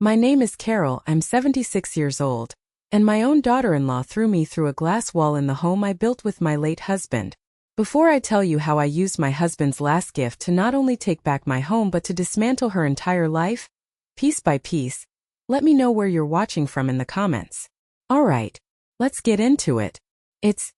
My name is Carol, I'm 76 years old, and my own daughter-in-law threw me through a glass wall in the home I built with my late husband. Before I tell you how I used my husband's last gift to not only take back my home but to dismantle her entire life, piece by piece, let me know where you're watching from in the comments. Alright, let's get into it. It's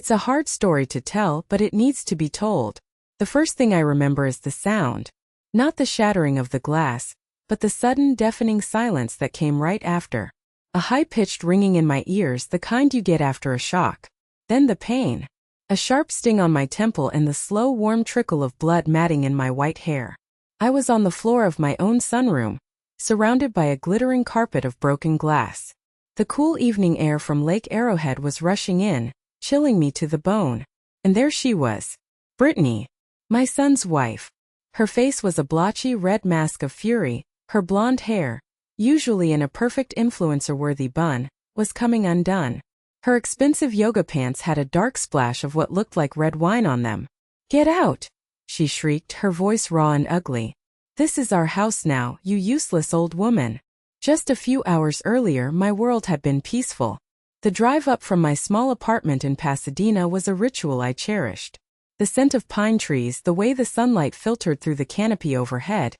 a hard story to tell, but it needs to be told. The first thing I remember is the sound. Not the shattering of the glass, but the sudden deafening silence that came right after. A high-pitched ringing in my ears, the kind you get after a shock. Then the pain. A sharp sting on my temple and the slow warm trickle of blood matting in my white hair. I was on the floor of my own sunroom, surrounded by a glittering carpet of broken glass. The cool evening air from Lake Arrowhead was rushing in, chilling me to the bone. And there she was. Brittany, my son's wife. Her face was a blotchy red mask of fury, her blonde hair, usually in a perfect influencer-worthy bun, was coming undone. Her expensive yoga pants had a dark splash of what looked like red wine on them. "Get out!" she shrieked, her voice raw and ugly. "This is our house now, you useless old woman." Just a few hours earlier my world had been peaceful. The drive up from my small apartment in Pasadena was a ritual I cherished. The scent of pine trees, the way the sunlight filtered through the canopy overhead.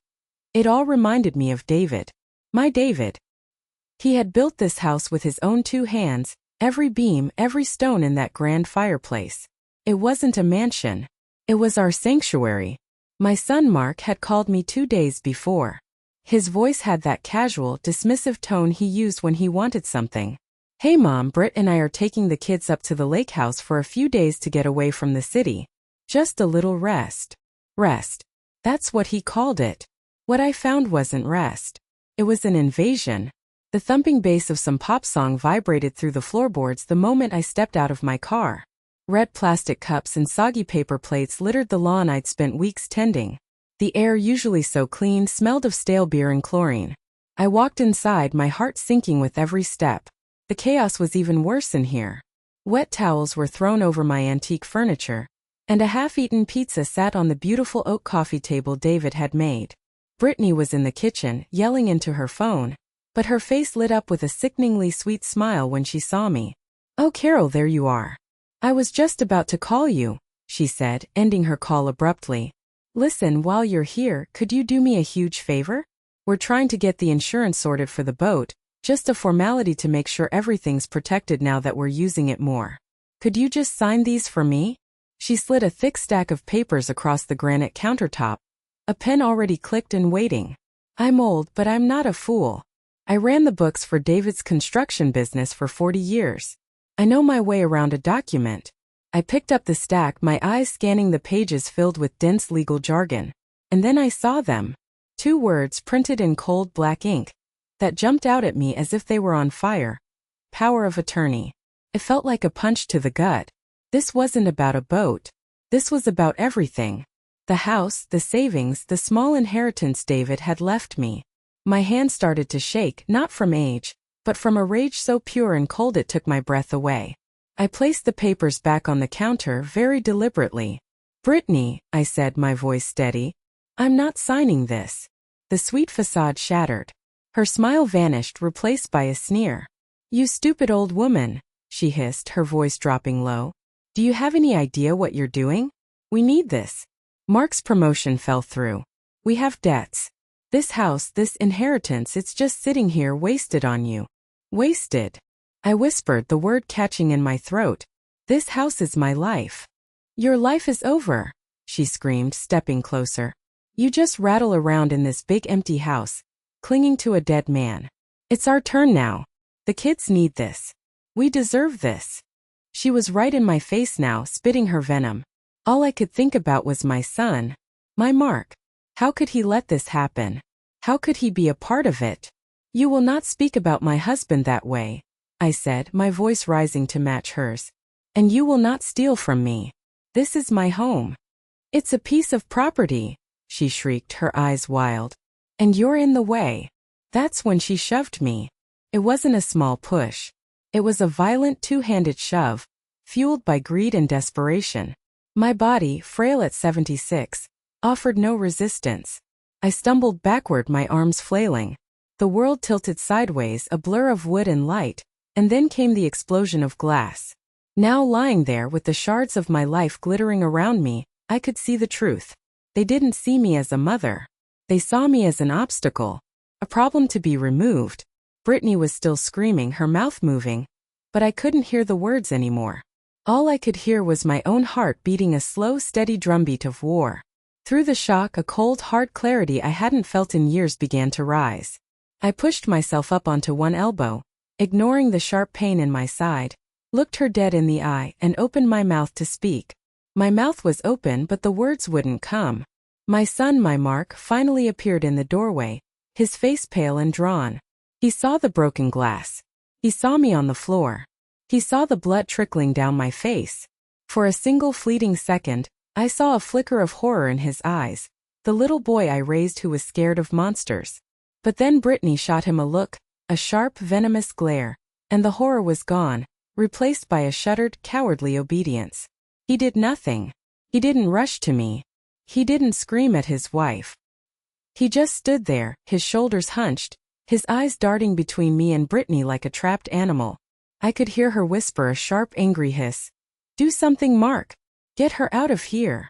It all reminded me of David. My David. He had built this house with his own two hands, every beam, every stone in that grand fireplace. It wasn't a mansion. It was our sanctuary. My son Mark had called me 2 days before. His voice had that casual, dismissive tone he used when he wanted something. "Hey Mom, Britt and I are taking the kids up to the lake house for a few days to get away from the city. Just a little rest." Rest. That's what he called it. What I found wasn't rest. It was an invasion. The thumping bass of some pop song vibrated through the floorboards the moment I stepped out of my car. Red plastic cups and soggy paper plates littered the lawn I'd spent weeks tending. The air, usually so clean, smelled of stale beer and chlorine. I walked inside, my heart sinking with every step. The chaos was even worse in here. Wet towels were thrown over my antique furniture, and a half-eaten pizza sat on the beautiful oak coffee table David had made. Brittany was in the kitchen, yelling into her phone, but her face lit up with a sickeningly sweet smile when she saw me. "Oh Carol, there you are. I was just about to call you," she said, ending her call abruptly. "Listen, while you're here, could you do me a huge favor? We're trying to get the insurance sorted for the boat, just a formality to make sure everything's protected now that we're using it more. Could you just sign these for me?" She slid a thick stack of papers across the granite countertop, a pen already clicked and waiting. I'm old, but I'm not a fool. I ran the books for David's construction business for 40 years. I know my way around a document. I picked up the stack, my eyes scanning the pages filled with dense legal jargon. And then I saw them. 2 words printed in cold black ink that jumped out at me as if they were on fire. Power of attorney. It felt like a punch to the gut. This wasn't about a boat. This was about everything. The house, the savings, the small inheritance David had left me. My hand started to shake, not from age, but from a rage so pure and cold it took my breath away. I placed the papers back on the counter very deliberately. "Brittany," I said, my voice steady, "I'm not signing this." The sweet facade shattered. Her smile vanished, replaced by a sneer. "You stupid old woman," she hissed, her voice dropping low. "Do you have any idea what you're doing? We need this. Mark's promotion fell through. We have debts. This house, this inheritance, it's just sitting here wasted on you." Wasted. I whispered, the word catching in my throat. "This house is my life." "Your life is over," she screamed, stepping closer. "You just rattle around in this big empty house, clinging to a dead man. It's our turn now. The kids need this. We deserve this." She was right in my face now, spitting her venom. All I could think about was my son. My Mark. How could he let this happen? How could he be a part of it? "You will not speak about my husband that way," I said, my voice rising to match hers. "And you will not steal from me. This is my home." "It's a piece of property," she shrieked, her eyes wild. "And you're in the way." That's when she shoved me. It wasn't a small push. It was a violent two-handed shove, fueled by greed and desperation. My body, frail at 76, offered no resistance. I stumbled backward, my arms flailing. The world tilted sideways, a blur of wood and light, and then came the explosion of glass. Now lying there with the shards of my life glittering around me, I could see the truth. They didn't see me as a mother. They saw me as an obstacle, a problem to be removed. Brittany was still screaming, her mouth moving, but I couldn't hear the words anymore. All I could hear was my own heart beating a slow, steady drumbeat of war. Through the shock, a cold, hard clarity I hadn't felt in years began to rise. I pushed myself up onto one elbow, ignoring the sharp pain in my side, looked her dead in the eye, and opened my mouth to speak. My mouth was open, but the words wouldn't come. My son, my Mark, finally appeared in the doorway, his face pale and drawn. He saw the broken glass. He saw me on the floor. He saw the blood trickling down my face. For a single fleeting second, I saw a flicker of horror in his eyes, the little boy I raised who was scared of monsters. But then Brittany shot him a look, a sharp, venomous glare, and the horror was gone, replaced by a shuttered, cowardly obedience. He did nothing. He didn't rush to me. He didn't scream at his wife. He just stood there, his shoulders hunched, his eyes darting between me and Brittany like a trapped animal. I could hear her whisper a sharp, angry hiss. "Do something, Mark. Get her out of here."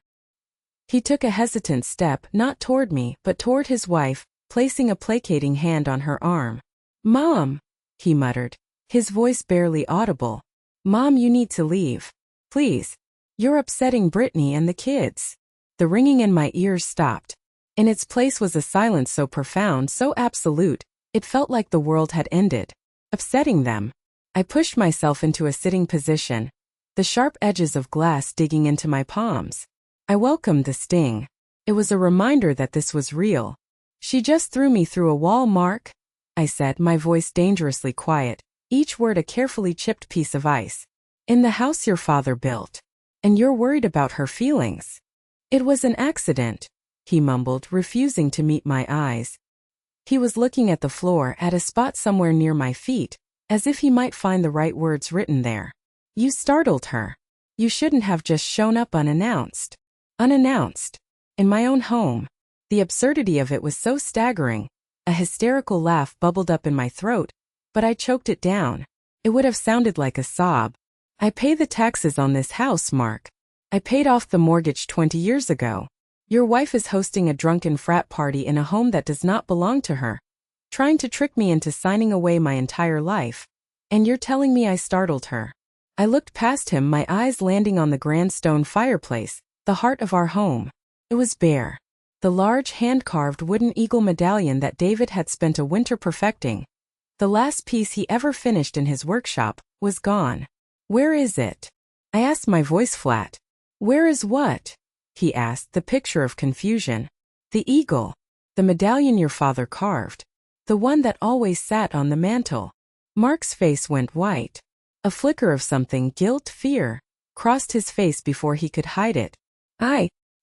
He took a hesitant step, not toward me, but toward his wife, placing a placating hand on her arm. "Mom," he muttered, his voice barely audible. "Mom, you need to leave. Please. You're upsetting Brittany and the kids." The ringing in my ears stopped. In its place was a silence so profound, so absolute, it felt like the world had ended. Upsetting them. I pushed myself into a sitting position, the sharp edges of glass digging into my palms. I welcomed the sting. It was a reminder that this was real. "She just threw me through a wall, Mark," I said, my voice dangerously quiet, each word a carefully chipped piece of ice. "In the house your father built. And you're worried about her feelings." "It was an accident," he mumbled, refusing to meet my eyes. He was looking at the floor, at a spot somewhere near my feet, as if he might find the right words written there. "You startled her. You shouldn't have just shown up unannounced." Unannounced. In my own home. The absurdity of it was so staggering. A hysterical laugh bubbled up in my throat, but I choked it down. It would have sounded like a sob. "I pay the taxes on this house, Mark. I paid off the mortgage 20 years ago. Your wife is hosting a drunken frat party in a home that does not belong to her, trying to trick me into signing away my entire life. And you're telling me I startled her." I looked past him, my eyes landing on the grand stone fireplace, the heart of our home. It was bare. The large hand-carved wooden eagle medallion that David had spent a winter perfecting, the last piece he ever finished in his workshop, was gone. "Where is it?" I asked, my voice flat. "Where is what?" he asked, the picture of confusion. "The eagle. The medallion your father carved. The one that always sat on the mantel." Mark's face went white. A flicker of something, guilt, fear, crossed his face before he could hide it.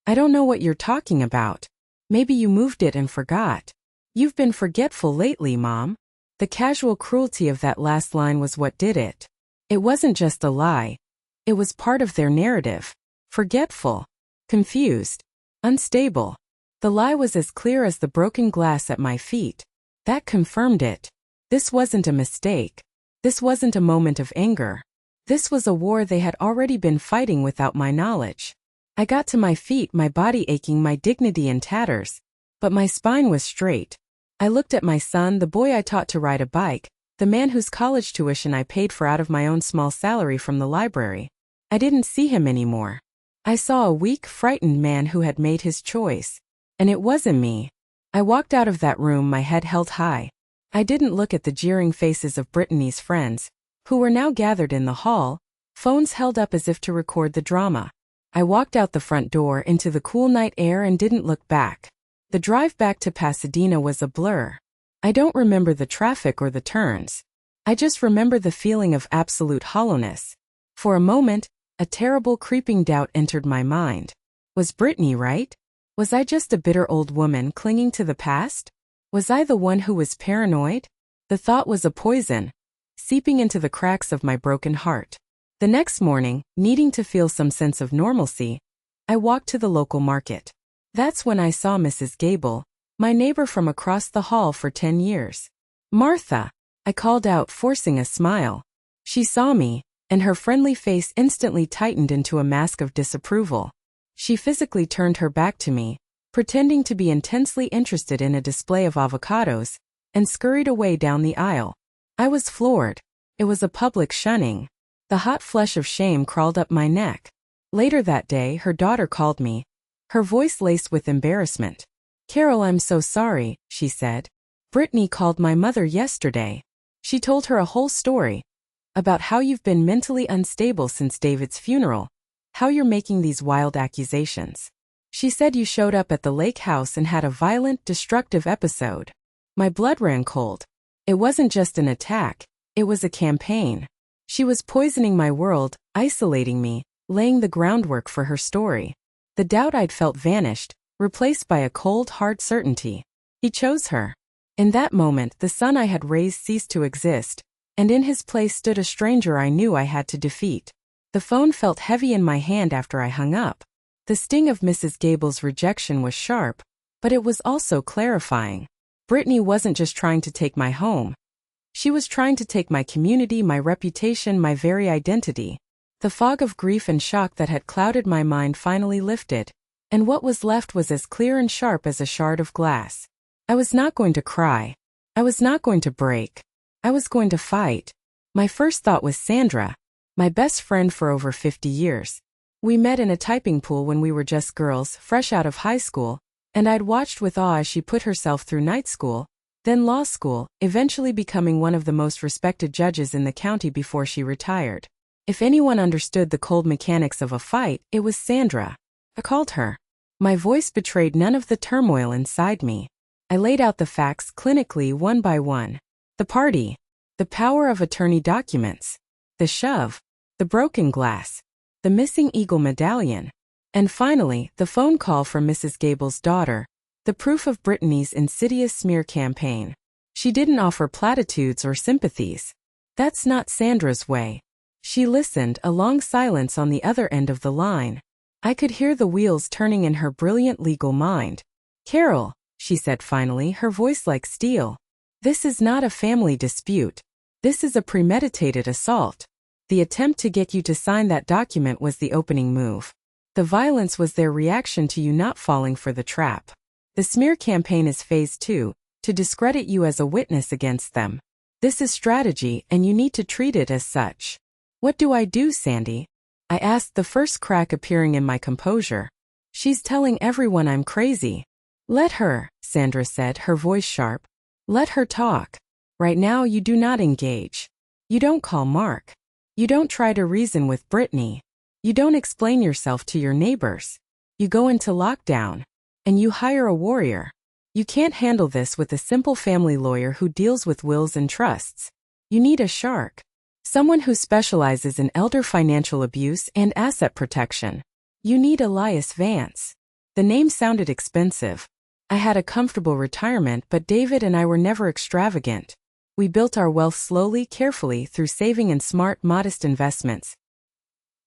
I don't know what you're talking about. Maybe you moved it and forgot. You've been forgetful lately, Mom." The casual cruelty of that last line was what did it. It wasn't just a lie. It was part of their narrative. Forgetful. Confused. Unstable. The lie was as clear as the broken glass at my feet. That confirmed it. This wasn't a mistake. This wasn't a moment of anger. This was a war they had already been fighting without my knowledge. I got to my feet, my body aching, my dignity in tatters. But my spine was straight. I looked at my son, the boy I taught to ride a bike, the man whose college tuition I paid for out of my own small salary from the library. I didn't see him anymore. I saw a weak, frightened man who had made his choice. And it wasn't me. I walked out of that room, my head held high. I didn't look at the jeering faces of Brittany's friends, who were now gathered in the hall, phones held up as if to record the drama. I walked out the front door into the cool night air and didn't look back. The drive back to Pasadena was a blur. I don't remember the traffic or the turns. I just remember the feeling of absolute hollowness. For a moment, a terrible creeping doubt entered my mind. Was Brittany right? Was I just a bitter old woman clinging to the past? Was I the one who was paranoid? The thought was a poison, seeping into the cracks of my broken heart. The next morning, needing to feel some sense of normalcy, I walked to the local market. That's when I saw Mrs. Gable, my neighbor from across the hall for 10 years. Martha, I called out, forcing a smile. She saw me, and her friendly face instantly tightened into a mask of disapproval. She physically turned her back to me, pretending to be intensely interested in a display of avocados, and scurried away down the aisle. I was floored. It was a public shunning. The hot flush of shame crawled up my neck. Later that day, her daughter called me, her voice laced with embarrassment. "Carol, I'm so sorry," she said. "Brittany called my mother yesterday. She told her a whole story about how you've been mentally unstable since David's funeral, how you're making these wild accusations. She said you showed up at the lake house and had a violent, destructive episode." My blood ran cold. It wasn't just an attack, it was a campaign. She was poisoning my world, isolating me, laying the groundwork for her story. The doubt I'd felt vanished, replaced by a cold, hard certainty. He chose her. In that moment, the son I had raised ceased to exist, and in his place stood a stranger I knew I had to defeat. The phone felt heavy in my hand after I hung up. The sting of Mrs. Gable's rejection was sharp, but it was also clarifying. Brittany wasn't just trying to take my home. She was trying to take my community, my reputation, my very identity. The fog of grief and shock that had clouded my mind finally lifted, and what was left was as clear and sharp as a shard of glass. I was not going to cry. I was not going to break. I was going to fight. My first thought was Sandra, my best friend for over 50 years. We met in a typing pool when we were just girls, fresh out of high school, and I'd watched with awe as she put herself through night school, then law school, eventually becoming one of the most respected judges in the county before she retired. If anyone understood the cold mechanics of a fight, it was Sandra. I called her. My voice betrayed none of the turmoil inside me. I laid out the facts clinically, one by one. The party, the power of attorney documents, the shove, the broken glass, the missing eagle medallion, and finally, the phone call from Mrs. Gable's daughter, the proof of Brittany's insidious smear campaign. She didn't offer platitudes or sympathies. That's not Sandra's way. She listened, a long silence on the other end of the line. I could hear the wheels turning in her brilliant legal mind. "Carol," she said finally, her voice like steel. "This is not a family dispute. This is a premeditated assault. The attempt to get you to sign that document was the opening move. The violence was their reaction to you not falling for the trap. The smear campaign is phase 2, to discredit you as a witness against them. This is strategy, and you need to treat it as such." "What do I do, Sandy?" I asked, the first crack appearing in my composure. "She's telling everyone I'm crazy." "Let her," Sandra said, her voice sharp. "Let her talk. Right now you do not engage. You don't call Mark. You don't try to reason with Brittany. You don't explain yourself to your neighbors. You go into lockdown. And you hire a warrior. You can't handle this with a simple family lawyer who deals with wills and trusts. You need a shark. Someone who specializes in elder financial abuse and asset protection. You need Elias Vance." The name sounded expensive. I had a comfortable retirement, but David and I were never extravagant. We built our wealth slowly, carefully, through saving and smart, modest investments.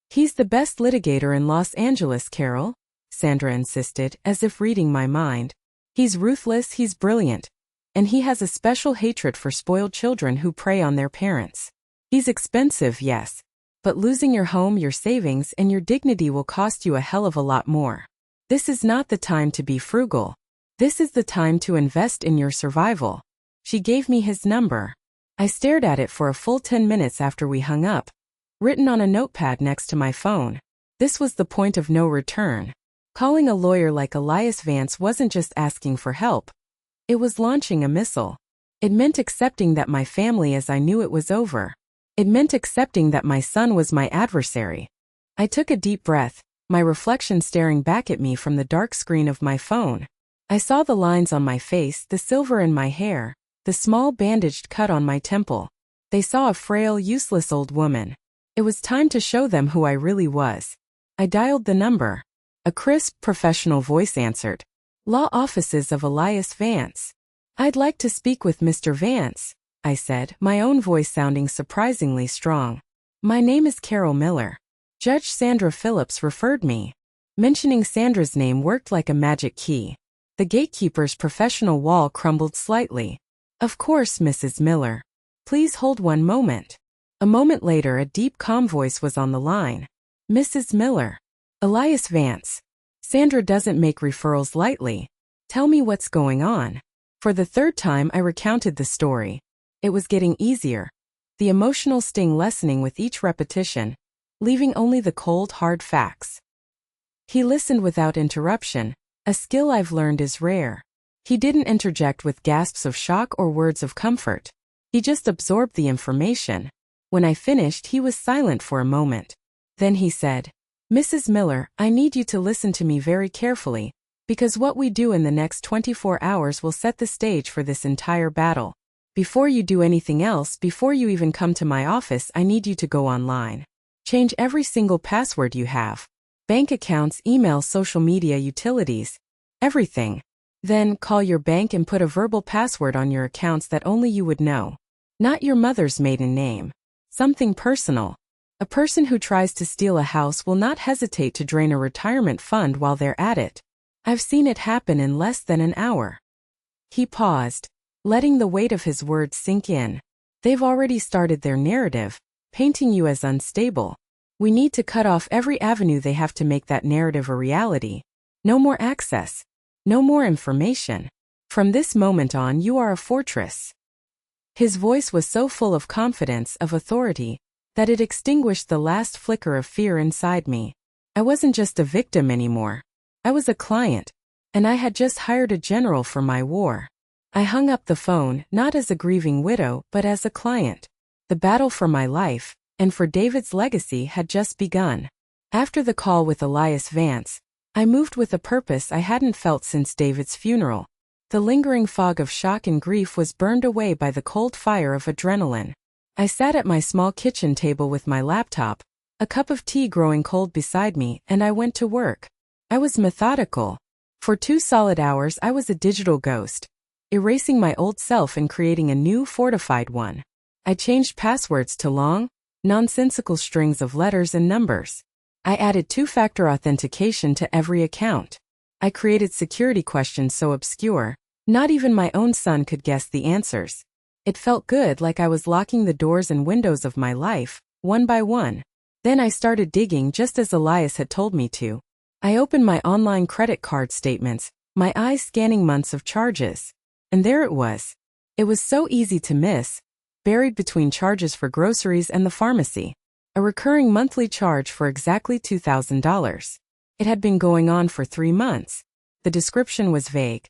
"He's the best litigator in Los Angeles, Carol," Sandra insisted, as if reading my mind. "He's ruthless, he's brilliant. And he has a special hatred for spoiled children who prey on their parents. He's expensive, yes. But losing your home, your savings, and your dignity will cost you a hell of a lot more. This is not the time to be frugal. This is the time to invest in your survival." She gave me his number. I stared at it for a full 10 minutes after we hung up. Written on a notepad next to my phone. This was the point of no return. Calling a lawyer like Elias Vance wasn't just asking for help. It was launching a missile. It meant accepting that my family as I knew it was over. It meant accepting that my son was my adversary. I took a deep breath, my reflection staring back at me from the dark screen of my phone. I saw the lines on my face, the silver in my hair, the small bandaged cut on my temple. They saw a frail, useless old woman. It was time to show them who I really was. I dialed the number. A crisp, professional voice answered. "Law offices of Elias Vance." "I'd like to speak with Mr. Vance," I said, my own voice sounding surprisingly strong. "My name is Carol Miller. Judge Sandra Phillips referred me." Mentioning Sandra's name worked like a magic key. The gatekeeper's professional wall crumbled slightly. Of course, Mrs. Miller. Please hold one moment. A moment later, a deep, calm voice was on the line. Mrs. Miller. Elias Vance. Sandra doesn't make referrals lightly. Tell me what's going on. For the third time, I recounted the story. It was getting easier, the emotional sting lessening with each repetition, leaving only the cold, hard facts. He listened without interruption, a skill I've learned is rare. He didn't interject with gasps of shock or words of comfort. He just absorbed the information. When I finished, he was silent for a moment. Then he said, Mrs. Miller, I need you to listen to me very carefully, because what we do in the next 24 hours will set the stage for this entire battle. Before you do anything else, before you even come to my office, I need you to go online. Change every single password you have. Bank accounts, email, social media, utilities, everything. Then call your bank and put a verbal password on your accounts that only you would know. Not your mother's maiden name. Something personal. A person who tries to steal a house will not hesitate to drain a retirement fund while they're at it. I've seen it happen in less than an hour. He paused, letting the weight of his words sink in. They've already started their narrative, painting you as unstable. We need to cut off every avenue they have to make that narrative a reality. No more access. No more information. From this moment on, you are a fortress. His voice was so full of confidence, of authority, that it extinguished the last flicker of fear inside me. I wasn't just a victim anymore. I was a client, and I had just hired a general for my war. I hung up the phone, not as a grieving widow, but as a client. The battle for my life, and for David's legacy, had just begun. After the call with Elias Vance, I moved with a purpose I hadn't felt since David's funeral. The lingering fog of shock and grief was burned away by the cold fire of adrenaline. I sat at my small kitchen table with my laptop, a cup of tea growing cold beside me, and I went to work. I was methodical. For 2 solid hours I was a digital ghost, erasing my old self and creating a new, fortified one. I changed passwords to long, nonsensical strings of letters and numbers. I added 2-factor authentication to every account. I created security questions so obscure, not even my own son could guess the answers. It felt good, like I was locking the doors and windows of my life, one by one. Then I started digging just as Elias had told me to. I opened my online credit card statements, my eyes scanning months of charges. And there it was. It was so easy to miss, buried between charges for groceries and the pharmacy. A recurring monthly charge for exactly $2,000. It had been going on for 3 months. The description was vague.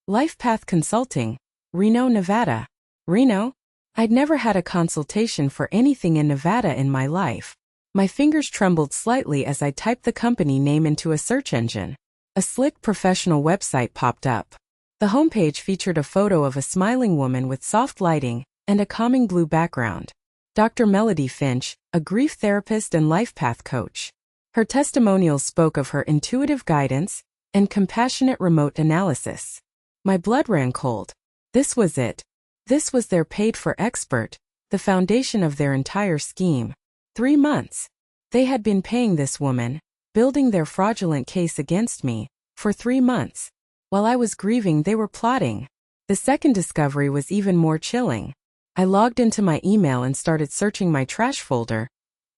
LifePath Consulting, Reno, Nevada. Reno? I'd never had a consultation for anything in Nevada in my life. My fingers trembled slightly as I typed the company name into a search engine. A slick professional website popped up. The homepage featured a photo of a smiling woman with soft lighting and a calming blue background. Dr. Melody Finch, a grief therapist and LifePath coach. Her testimonials spoke of her intuitive guidance and compassionate remote analysis. My blood ran cold. This was it. This was their paid-for expert, the foundation of their entire scheme. 3 months. They had been paying this woman, building their fraudulent case against me, for 3 months. While I was grieving, they were plotting. The second discovery was even more chilling. I logged into my email and started searching my trash folder,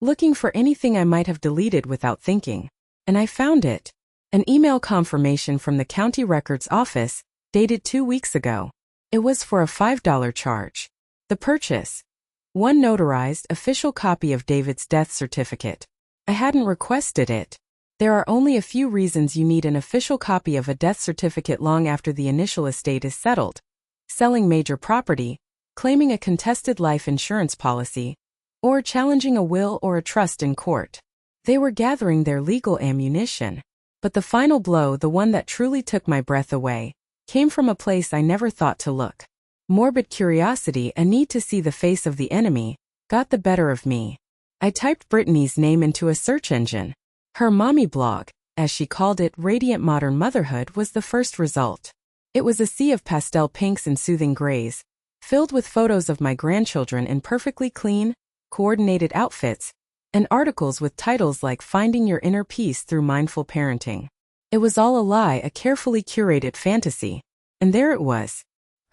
looking for anything I might have deleted without thinking. And I found it. An email confirmation from the county records office, dated 2 weeks ago. It was for a $5 charge. The purchase. One notarized, official copy of David's death certificate. I hadn't requested it. There are only a few reasons you need an official copy of a death certificate long after the initial estate is settled. Selling major property, claiming a contested life insurance policy, or challenging a will or a trust in court. They were gathering their legal ammunition. But the final blow, the one that truly took my breath away, came from a place I never thought to look. Morbid curiosity, a need to see the face of the enemy, got the better of me. I typed Brittany's name into a search engine. Her mommy blog, as she called it, Radiant Modern Motherhood, was the first result. It was a sea of pastel pinks and soothing grays, filled with photos of my grandchildren in perfectly clean, coordinated outfits, and articles with titles like Finding Your Inner Peace Through Mindful Parenting. It was all a lie, a carefully curated fantasy. And there it was.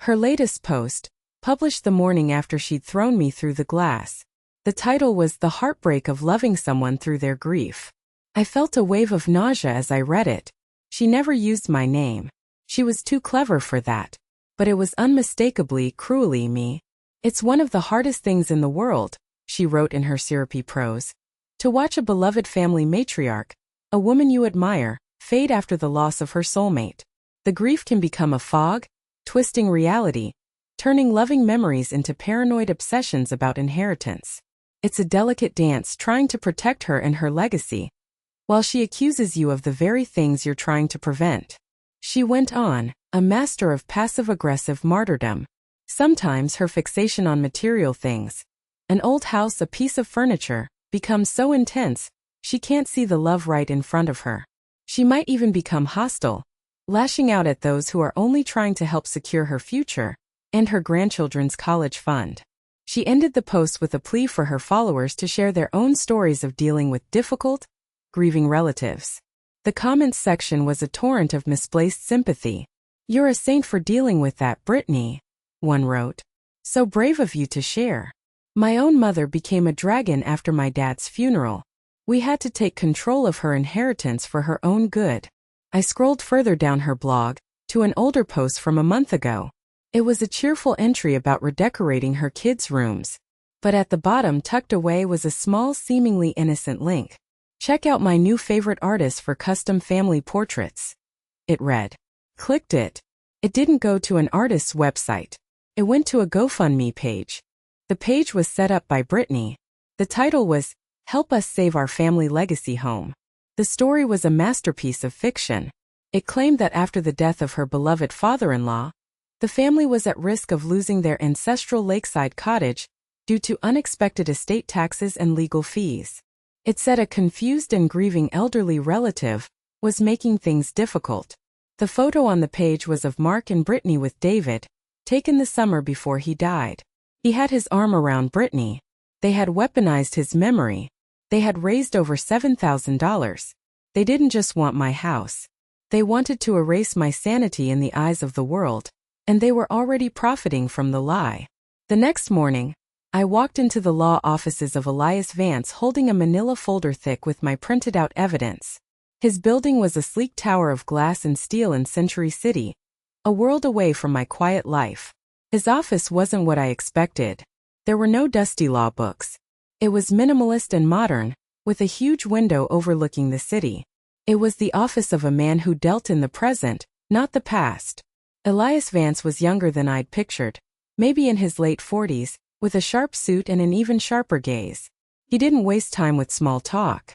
Her latest post, published the morning after she'd thrown me through the glass. The title was The Heartbreak of Loving Someone Through Their Grief. I felt a wave of nausea as I read it. She never used my name. She was too clever for that. But it was unmistakably, cruelly me. It's one of the hardest things in the world, she wrote in her syrupy prose. To watch a beloved family matriarch, a woman you admire, fade after the loss of her soulmate. The grief can become a fog, twisting reality, turning loving memories into paranoid obsessions about inheritance. It's a delicate dance trying to protect her and her legacy, while she accuses you of the very things you're trying to prevent. She went on, a master of passive-aggressive martyrdom. Sometimes her fixation on material things, an old house, a piece of furniture, becomes so intense, she can't see the love right in front of her. She might even become hostile, lashing out at those who are only trying to help secure her future and her grandchildren's college fund. She ended the post with a plea for her followers to share their own stories of dealing with difficult, grieving relatives. The comments section was a torrent of misplaced sympathy. "You're a saint for dealing with that, Brittany," one wrote. "So brave of you to share. My own mother became a dragon after my dad's funeral. We had to take control of her inheritance for her own good." I scrolled further down her blog, to an older post from a month ago. It was a cheerful entry about redecorating her kids' rooms. But at the bottom, tucked away, was a small, seemingly innocent link. "Check out my new favorite artist for custom family portraits," it read. Clicked it. It didn't go to an artist's website. It went to a GoFundMe page. The page was set up by Brittany. The title was, "Help Us Save Our Family Legacy Home." The story was a masterpiece of fiction. It claimed that after the death of her beloved father-in-law, the family was at risk of losing their ancestral Lakeside cottage due to unexpected estate taxes and legal fees. It said a confused and grieving elderly relative was making things difficult. The photo on the page was of Mark and Brittany with David, taken the summer before he died. He had his arm around Brittany. They had weaponized his memory. They had raised over $7,000. They didn't just want my house. They wanted to erase my sanity in the eyes of the world, and they were already profiting from the lie. The next morning, I walked into the law offices of Elias Vance holding a manila folder thick with my printed-out evidence. His building was a sleek tower of glass and steel in Century City, a world away from my quiet life. His office wasn't what I expected. There were no dusty law books. It was minimalist and modern, with a huge window overlooking the city. It was the office of a man who dealt in the present, not the past. Elias Vance was younger than I'd pictured, maybe in his late 40s, with a sharp suit and an even sharper gaze. He didn't waste time with small talk.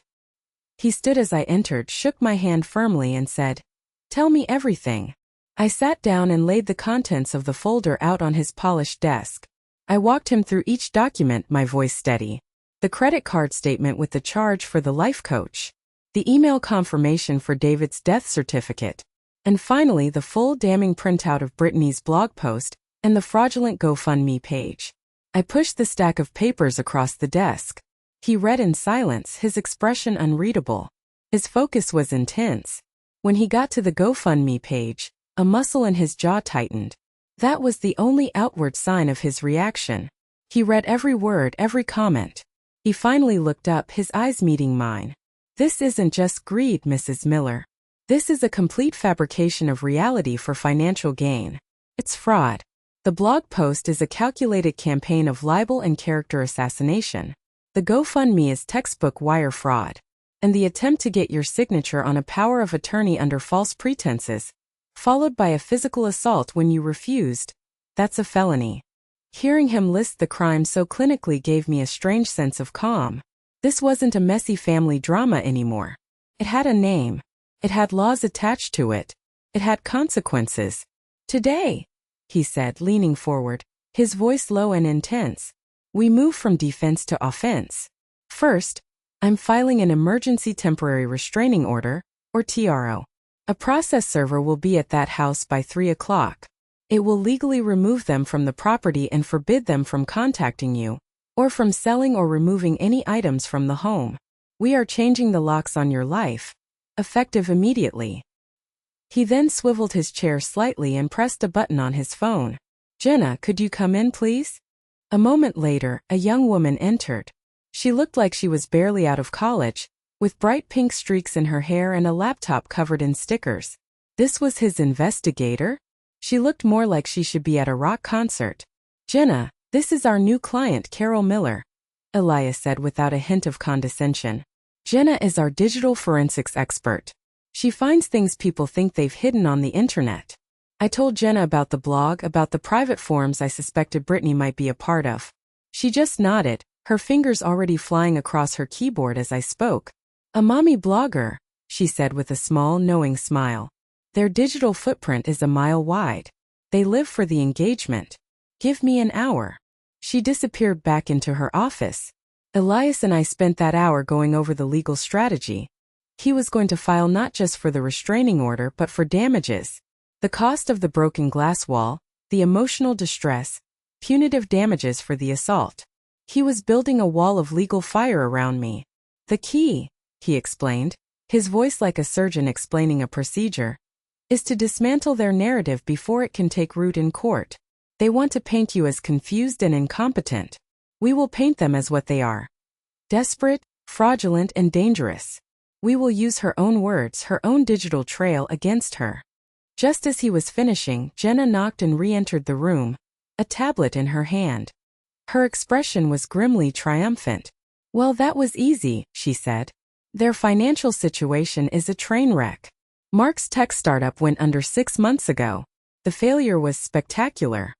He stood as I entered, shook my hand firmly and said, "Tell me everything." I sat down and laid the contents of the folder out on his polished desk. I walked him through each document, my voice steady. The credit card statement with the charge for the life coach, the email confirmation for David's death certificate, and finally the full damning printout of Brittany's blog post and the fraudulent GoFundMe page. I pushed the stack of papers across the desk. He read in silence, his expression unreadable. His focus was intense. When he got to the GoFundMe page, a muscle in his jaw tightened. That was the only outward sign of his reaction. He read every word, every comment. He finally looked up, his eyes meeting mine. "This isn't just greed, Mrs. Miller. This is a complete fabrication of reality for financial gain. It's fraud. The blog post is a calculated campaign of libel and character assassination. The GoFundMe is textbook wire fraud. And the attempt to get your signature on a power of attorney under false pretenses, followed by a physical assault when you refused, that's a felony." Hearing him list the crimes so clinically gave me a strange sense of calm. This wasn't a messy family drama anymore. It had a name. It had laws attached to it. It had consequences. "Today," he said, leaning forward, his voice low and intense, "we move from defense to offense. First, I'm filing an emergency temporary restraining order, or TRO. A process server will be at that house by 3 o'clock. It will legally remove them from the property and forbid them from contacting you, or from selling or removing any items from the home. We are changing the locks on your life, effective immediately." He then swiveled his chair slightly and pressed a button on his phone. Jenna, could you come in, please? A moment later, a young woman entered. She looked like she was barely out of college, with bright pink streaks in her hair and a laptop covered in stickers. This was his investigator? She looked more like she should be at a rock concert. Jenna, this is our new client, Carol Miller, Elias said without a hint of condescension. Jenna is our digital forensics expert. She finds things people think they've hidden on the internet. I told Jenna about the blog, about the private forums I suspected Brittany might be a part of. She just nodded, her fingers already flying across her keyboard as I spoke. A mommy blogger, she said with a small, knowing smile. Their digital footprint is a mile wide. They live for the engagement. Give me an hour. She disappeared back into her office. Elias and I spent that hour going over the legal strategy. He was going to file not just for the restraining order but for damages. The cost of the broken glass wall, the emotional distress, punitive damages for the assault. He was building a wall of legal fire around me. The key, he explained, his voice like a surgeon explaining a procedure, is to dismantle their narrative before it can take root in court. They want to paint you as confused and incompetent. We will paint them as what they are. Desperate, fraudulent, and dangerous. We will use her own words, her own digital trail against her. Just as he was finishing, Jenna knocked and re-entered the room, a tablet in her hand. Her expression was grimly triumphant. Well, that was easy, she said. Their financial situation is a train wreck. Mark's tech startup went under 6 months ago. The failure was spectacular.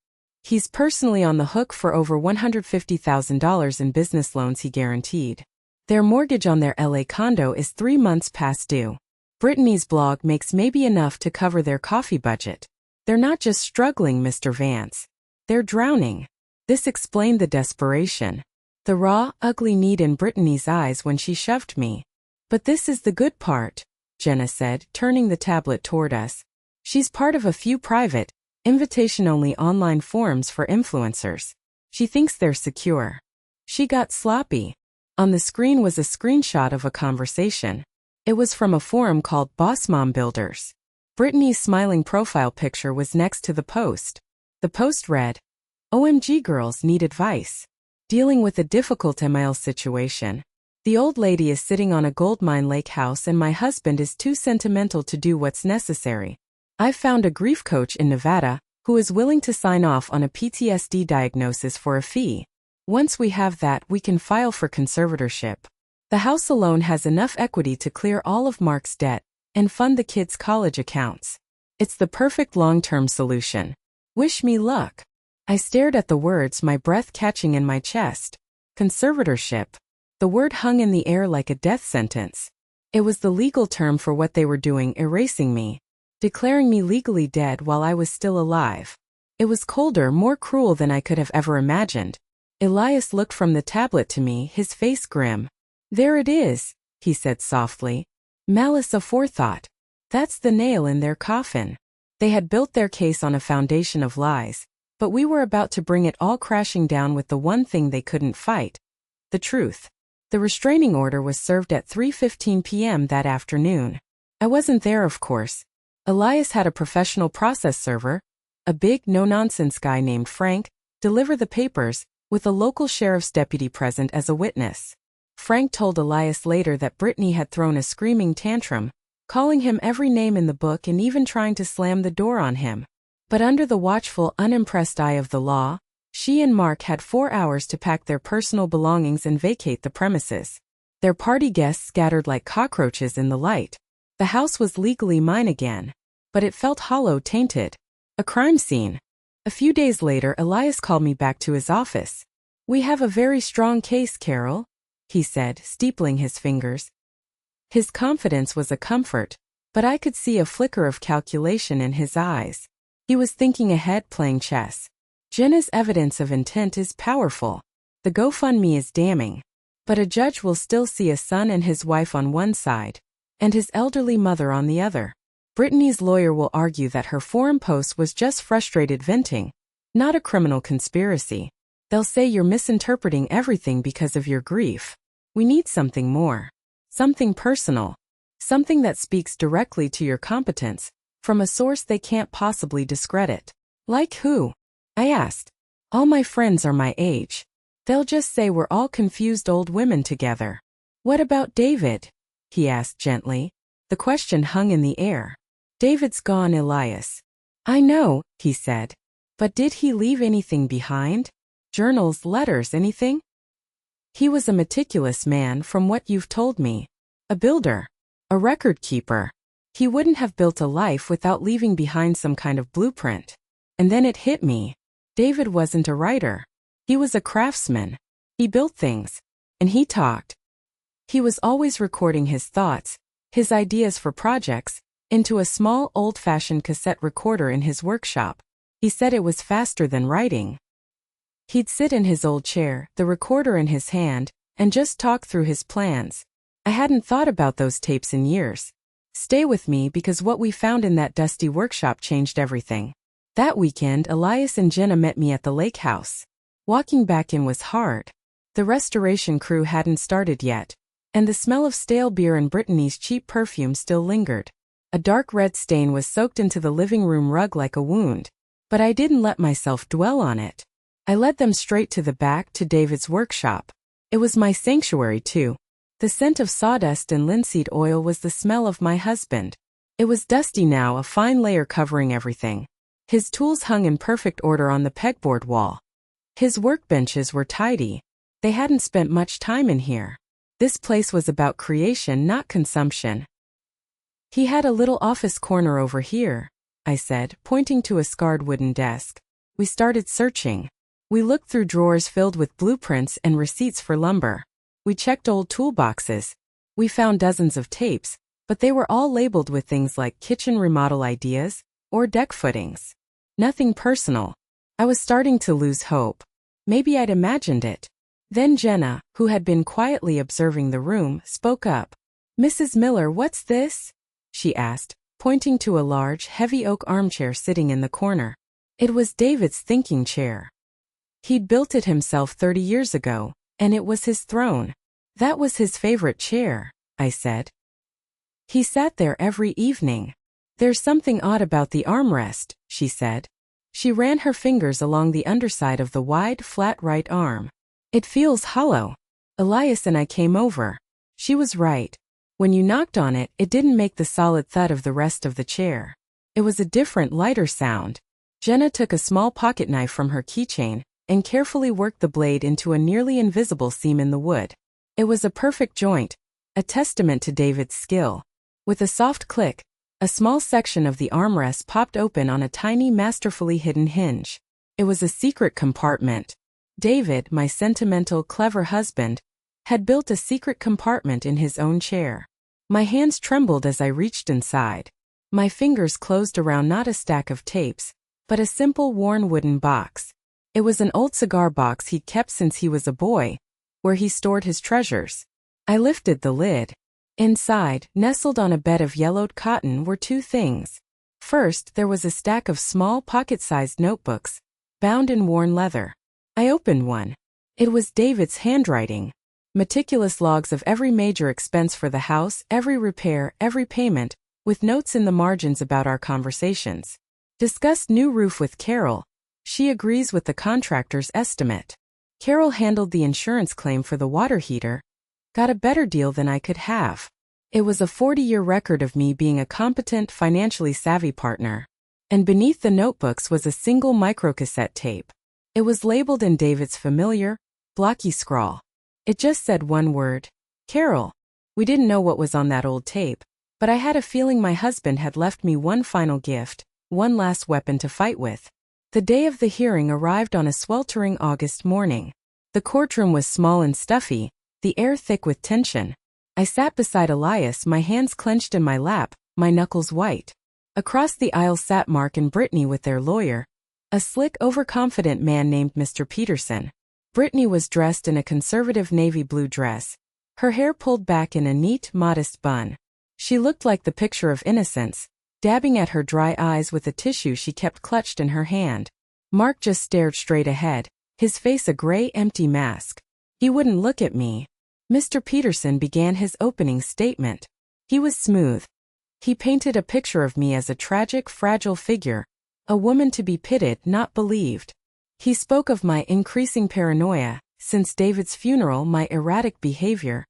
He's personally on the hook for over $150,000 in business loans he guaranteed. Their mortgage on their LA condo is 3 months past due. Brittany's blog makes maybe enough to cover their coffee budget. They're not just struggling, Mr. Vance. They're drowning. This explained the desperation. The raw, ugly need in Brittany's eyes when she shoved me. But this is the good part, Jenna said, turning the tablet toward us. She's part of a few private, invitation-only online forums for influencers. She thinks they're secure. She got sloppy. On the screen was a screenshot of a conversation. It was from a forum called Boss Mom Builders. Brittany's smiling profile picture was next to the post. The post read, OMG girls need advice. Dealing with a difficult ML situation. The old lady is sitting on a goldmine lake house and my husband is too sentimental to do what's necessary. I've found a grief coach in Nevada who is willing to sign off on a PTSD diagnosis for a fee. Once we have that, we can file for conservatorship. The house alone has enough equity to clear all of Mark's debt and fund the kids' college accounts. It's the perfect long-term solution. Wish me luck. I stared at the words, my breath catching in my chest. Conservatorship. The word hung in the air like a death sentence. It was the legal term for what they were doing, erasing me, declaring me legally dead while I was still alive. It was colder, more cruel than I could have ever imagined. Elias looked from the tablet to me, his face grim. There it is, he said softly. Malice aforethought. That's the nail in their coffin. They had built their case on a foundation of lies, but we were about to bring it all crashing down with the one thing they couldn't fight. The truth. The restraining order was served at 3:15 p.m. that afternoon. I wasn't there, of course. Elias had a professional process server, a big, no-nonsense guy named Frank, deliver the papers, with a local sheriff's deputy present as a witness. Frank told Elias later that Brittany had thrown a screaming tantrum, calling him every name in the book and even trying to slam the door on him. But under the watchful, unimpressed eye of the law, she and Mark had 4 hours to pack their personal belongings and vacate the premises. Their party guests scattered like cockroaches in the light. The house was legally mine again, but it felt hollow, tainted. A crime scene. A few days later, Elias called me back to his office. We have a very strong case, Carol, he said, steepling his fingers. His confidence was a comfort, but I could see a flicker of calculation in his eyes. He was thinking ahead, playing chess. Jenna's evidence of intent is powerful. The GoFundMe is damning. But a judge will still see a son and his wife on one side, and his elderly mother on the other. Brittany's lawyer will argue that her forum post was just frustrated venting, not a criminal conspiracy. They'll say you're misinterpreting everything because of your grief. We need something more. Something personal. Something that speaks directly to your competence, from a source they can't possibly discredit. Like who? I asked. All my friends are my age. They'll just say we're all confused old women together. What about David? He asked gently. The question hung in the air. David's gone, Elias. I know, he said. But did he leave anything behind? Journals, letters, anything? He was a meticulous man from what you've told me. A builder. A record keeper. He wouldn't have built a life without leaving behind some kind of blueprint. And then it hit me. David wasn't a writer. He was a craftsman. He built things. And he talked. He was always recording his thoughts, his ideas for projects, into a small old-fashioned cassette recorder in his workshop. He said it was faster than writing. He'd sit in his old chair, the recorder in his hand, and just talk through his plans. I hadn't thought about those tapes in years. Stay with me because what we found in that dusty workshop changed everything. That weekend, Elias and Jenna met me at the lake house. Walking back in was hard. The restoration crew hadn't started yet, and the smell of stale beer and Brittany's cheap perfume still lingered. A dark red stain was soaked into the living room rug like a wound, but I didn't let myself dwell on it. I led them straight to the back to David's workshop. It was my sanctuary too. The scent of sawdust and linseed oil was the smell of my husband. It was dusty now, a fine layer covering everything. His tools hung in perfect order on the pegboard wall. His workbenches were tidy. They hadn't spent much time in here. This place was about creation, not consumption. He had a little office corner over here, I said, pointing to a scarred wooden desk. We started searching. We looked through drawers filled with blueprints and receipts for lumber. We checked old toolboxes. We found dozens of tapes, but they were all labeled with things like kitchen remodel ideas or deck footings. Nothing personal. I was starting to lose hope. Maybe I'd imagined it. Then Jenna, who had been quietly observing the room, spoke up. Mrs. Miller, what's this? She asked, pointing to a large, heavy oak armchair sitting in the corner. It was David's thinking chair. He'd built it himself 30 years ago, and it was his throne. That was his favorite chair, I said. He sat there every evening. There's something odd about the armrest, she said. She ran her fingers along the underside of the wide, flat right arm. It feels hollow. Elias and I came over. She was right. When you knocked on it, it didn't make the solid thud of the rest of the chair. It was a different, lighter sound. Jenna took a small pocket knife from her keychain and carefully worked the blade into a nearly invisible seam in the wood. It was a perfect joint, a testament to David's skill. With a soft click, a small section of the armrest popped open on a tiny, masterfully hidden hinge. It was a secret compartment. David, my sentimental, clever husband, had built a secret compartment in his own chair. My hands trembled as I reached inside. My fingers closed around not a stack of tapes, but a simple, worn wooden box. It was an old cigar box he'd kept since he was a boy, where he stored his treasures. I lifted the lid. Inside, nestled on a bed of yellowed cotton, were two things. First, there was a stack of small, pocket-sized notebooks, bound in worn leather. I opened one. It was David's handwriting. Meticulous logs of every major expense for the house, every repair, every payment, with notes in the margins about our conversations. Discussed new roof with Carol. She agrees with the contractor's estimate. Carol handled the insurance claim for the water heater. Got a better deal than I could have. It was a 40-year record of me being a competent, financially savvy partner. And beneath the notebooks was a single microcassette tape. It was labeled in David's familiar, blocky scrawl. It just said one word. Carol. We didn't know what was on that old tape, but I had a feeling my husband had left me one final gift, one last weapon to fight with. The day of the hearing arrived on a sweltering August morning. The courtroom was small and stuffy, the air thick with tension. I sat beside Elias, my hands clenched in my lap, my knuckles white. Across the aisle sat Mark and Brittany with their lawyer, a slick, overconfident man named Mr. Peterson. Brittany was dressed in a conservative navy blue dress, her hair pulled back in a neat, modest bun. She looked like the picture of innocence, dabbing at her dry eyes with a tissue she kept clutched in her hand. Mark just stared straight ahead, his face a gray, empty mask. He wouldn't look at me. Mr. Peterson began his opening statement. He was smooth. He painted a picture of me as a tragic, fragile figure, a woman to be pitied, not believed. He spoke of my increasing paranoia, since David's funeral, my erratic behavior,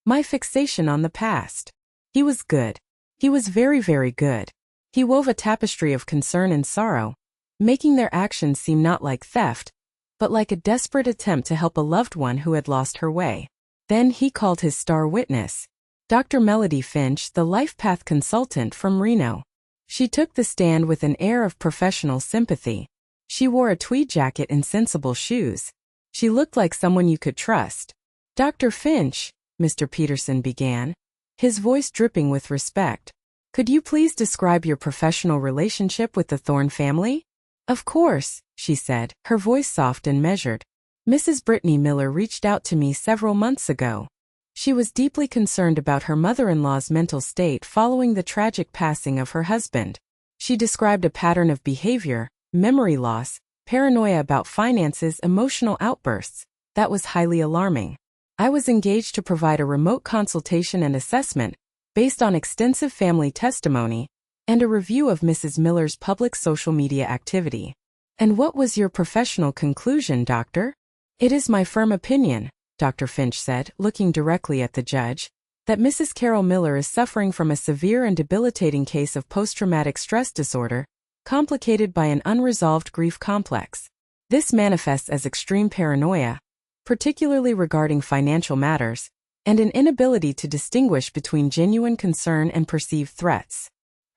my fixation on the past. He was good. He was very, very good. He wove a tapestry of concern and sorrow, making their actions seem not like theft, but like a desperate attempt to help a loved one who had lost her way. Then he called his star witness, Dr. Melody Finch, the life path consultant from Reno. She took the stand with an air of professional sympathy. She wore a tweed jacket and sensible shoes. She looked like someone you could trust. Dr. Finch, Mr. Peterson began, his voice dripping with respect. Could you please describe your professional relationship with the Thorne family? Of course, she said, her voice soft and measured. Mrs. Brittany Miller reached out to me several months ago. She was deeply concerned about her mother-in-law's mental state following the tragic passing of her husband. She described a pattern of behavior, memory loss, paranoia about finances, emotional outbursts, that was highly alarming. I was engaged to provide a remote consultation and assessment based on extensive family testimony and a review of Mrs. Miller's public social media activity. And what was your professional conclusion, doctor? It is my firm opinion, Dr. Finch said, looking directly at the judge, that Mrs. Carol Miller is suffering from a severe and debilitating case of post-traumatic stress disorder, complicated by an unresolved grief complex. This manifests as extreme paranoia, particularly regarding financial matters, and an inability to distinguish between genuine concern and perceived threats.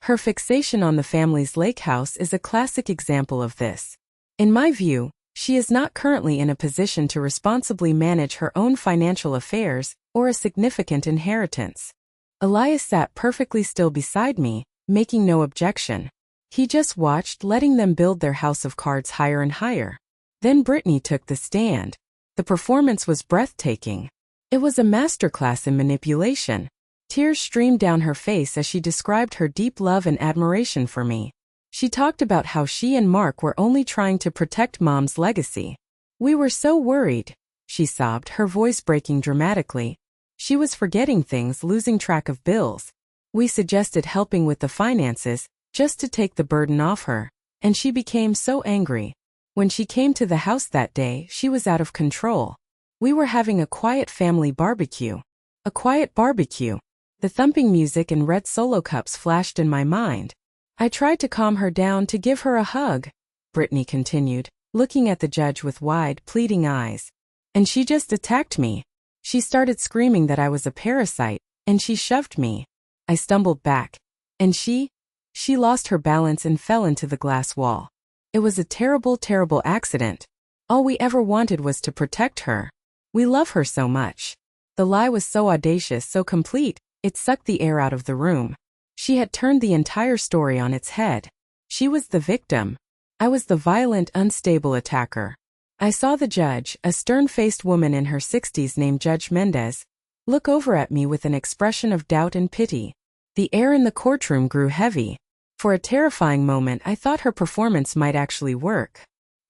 Her fixation on the family's lake house is a classic example of this. In my view, she is not currently in a position to responsibly manage her own financial affairs or a significant inheritance. Elias sat perfectly still beside me, making no objection. He just watched, letting them build their house of cards higher and higher. Then Brittany took the stand. The performance was breathtaking. It was a masterclass in manipulation. Tears streamed down her face as she described her deep love and admiration for me. She talked about how she and Mark were only trying to protect Mom's legacy. We were so worried, she sobbed, her voice breaking dramatically. She was forgetting things, losing track of bills. We suggested helping with the finances, just to take the burden off her, and she became so angry. When she came to the house that day, she was out of control. We were having a quiet family barbecue. A quiet barbecue. The thumping music and red Solo cups flashed in my mind. I tried to calm her down, to give her a hug, Brittany continued, looking at the judge with wide, pleading eyes. And she just attacked me. She started screaming that I was a parasite, and she shoved me. I stumbled back. And she lost her balance and fell into the glass wall. It was a terrible, terrible accident. All we ever wanted was to protect her. We love her so much. The lie was so audacious, so complete, it sucked the air out of the room. She had turned the entire story on its head. She was the victim. I was the violent, unstable attacker. I saw the judge, a stern-faced woman in her 60s named Judge Mendez, look over at me with an expression of doubt and pity. The air in the courtroom grew heavy. For a terrifying moment, I thought her performance might actually work.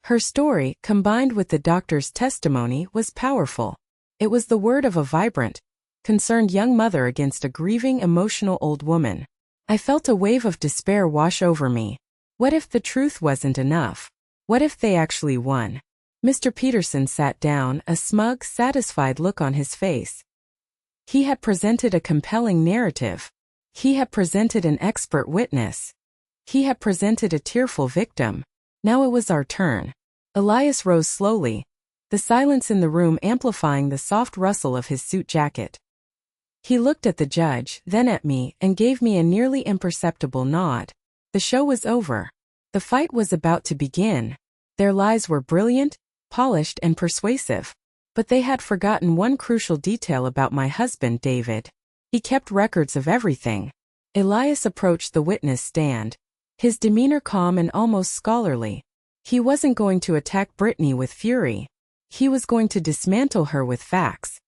Her story, combined with the doctor's testimony, was powerful. It was the word of a vibrant, concerned young mother against a grieving, emotional old woman. I felt a wave of despair wash over me. What if the truth wasn't enough? What if they actually won? Mr. Peterson sat down, a smug, satisfied look on his face. He had presented a compelling narrative. He had presented an expert witness. He had presented a tearful victim. Now it was our turn. Elias rose slowly, the silence in the room amplifying the soft rustle of his suit jacket. He looked at the judge, then at me, and gave me a nearly imperceptible nod. The show was over. The fight was about to begin. Their lies were brilliant, polished, and persuasive. But they had forgotten one crucial detail about my husband, David. He kept records of everything. Elias approached the witness stand, his demeanor calm and almost scholarly. He wasn't going to attack Brittany with fury. He was going to dismantle her with facts.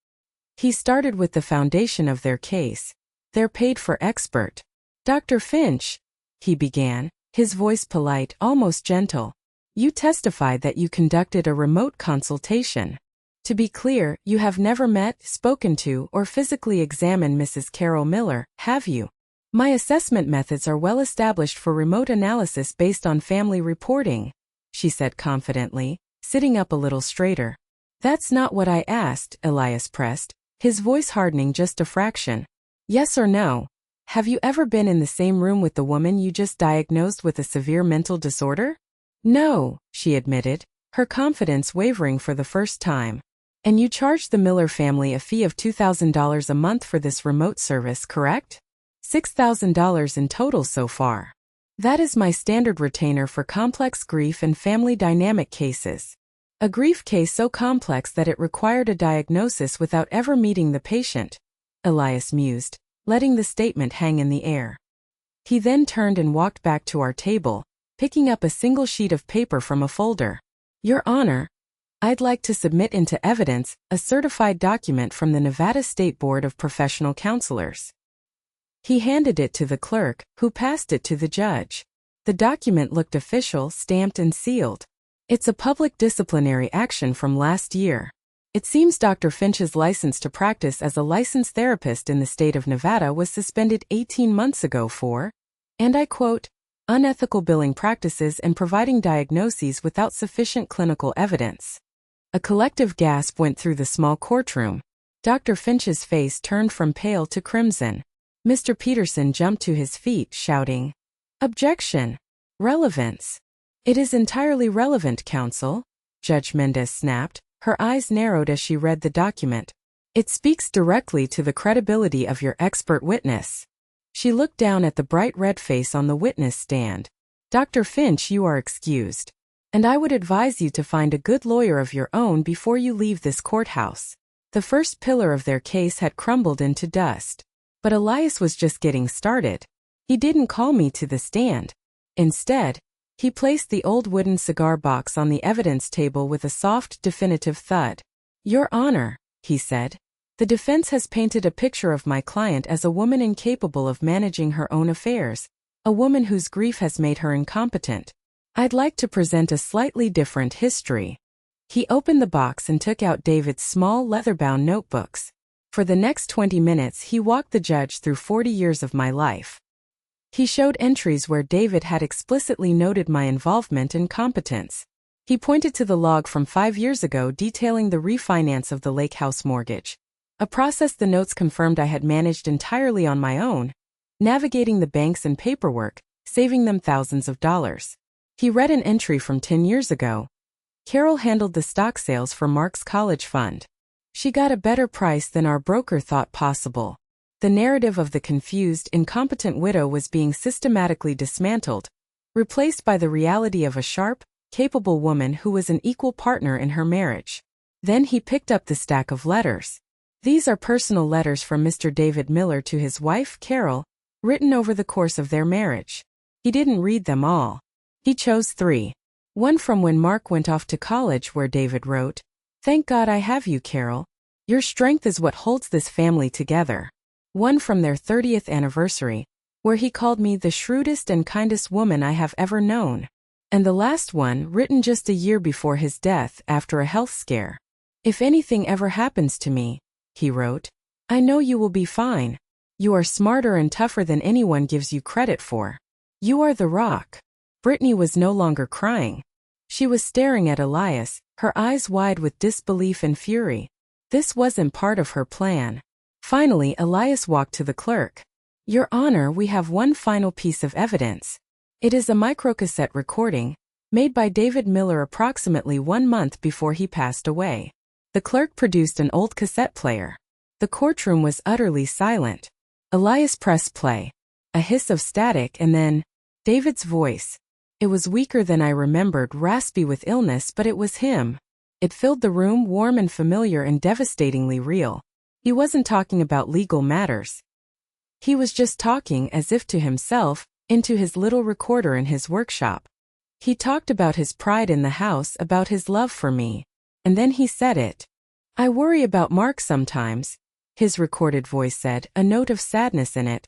He started with the foundation of their case. Their paid-for expert. Dr. Finch, he began, his voice polite, almost gentle. You testified that you conducted a remote consultation. To be clear, you have never met, spoken to, or physically examined Mrs. Carol Miller, have you? My assessment methods are well established for remote analysis based on family reporting, she said confidently. sitting up a little straighter. That's not what I asked, Elias pressed, his voice hardening just a fraction. Yes or no? Have you ever been in the same room with the woman you just diagnosed with a severe mental disorder? No, she admitted, her confidence wavering for the first time. And you charged the Miller family a fee of $2,000 a month for this remote service, correct? $6,000 in total so far. That is my standard retainer for complex grief and family dynamic cases. A grief case so complex that it required a diagnosis without ever meeting the patient, Elias mused, letting the statement hang in the air. He then turned and walked back to our table, picking up a single sheet of paper from a folder. Your Honor, I'd like to submit into evidence a certified document from the Nevada State Board of Professional Counselors. He handed it to the clerk, who passed it to the judge. The document looked official, stamped and sealed. It's a public disciplinary action from last year. It seems Dr. Finch's license to practice as a licensed therapist in the state of Nevada was suspended 18 months ago for, and I quote, unethical billing practices and providing diagnoses without sufficient clinical evidence. A collective gasp went through the small courtroom. Dr. Finch's face turned from pale to crimson. Mr. Peterson jumped to his feet, shouting, Objection! Relevance! It is entirely relevant, counsel, Judge Mendez snapped, her eyes narrowed as she read the document. It speaks directly to the credibility of your expert witness. She looked down at the bright red face on the witness stand. Dr. Finch, you are excused. And I would advise you to find a good lawyer of your own before you leave this courthouse. The first pillar of their case had crumbled into dust. But Elias was just getting started. He didn't call me to the stand. Instead, he placed the old wooden cigar box on the evidence table with a soft, definitive thud. Your Honor, he said, the defense has painted a picture of my client as a woman incapable of managing her own affairs, a woman whose grief has made her incompetent. I'd like to present a slightly different history. He opened the box and took out David's small leather-bound notebooks. For the next 20 minutes he walked the judge through 40 years of my life. He showed entries where David had explicitly noted my involvement and competence. He pointed to the log from 5 years ago detailing the refinance of the Lake House mortgage, a process the notes confirmed I had managed entirely on my own, navigating the banks and paperwork, saving them thousands of dollars. He read an entry from 10 years ago. Carol handled the stock sales for Mark's college fund. She got a better price than our broker thought possible. The narrative of the confused, incompetent widow was being systematically dismantled, replaced by the reality of a sharp, capable woman who was an equal partner in her marriage. Then he picked up the stack of letters. These are personal letters from Mr. David Miller to his wife, Carol, written over the course of their marriage. He didn't read them all. He chose 3. One from when Mark went off to college where David wrote, Thank God I have you, Carol. Your strength is what holds this family together. One from their 30th anniversary, where he called me the shrewdest and kindest woman I have ever known. And the last one, written just a year before his death after a health scare. If anything ever happens to me, he wrote, I know you will be fine. You are smarter and tougher than anyone gives you credit for. You are the rock. Brittany was no longer crying. She was staring at Elias, her eyes wide with disbelief and fury. This wasn't part of her plan. Finally, Elias walked to the clerk. Your Honor, we have one final piece of evidence. It is a microcassette recording, made by David Miller approximately 1 month before he passed away. The clerk produced an old cassette player. The courtroom was utterly silent. Elias pressed play. A hiss of static and then, David's voice. It was weaker than I remembered, raspy with illness, but it was him. It filled the room, warm and familiar and devastatingly real. He wasn't talking about legal matters. He was just talking, as if to himself, into his little recorder in his workshop. He talked about his pride in the house, about his love for me. And then he said it. I worry about Mark sometimes, his recorded voice said, a note of sadness in it.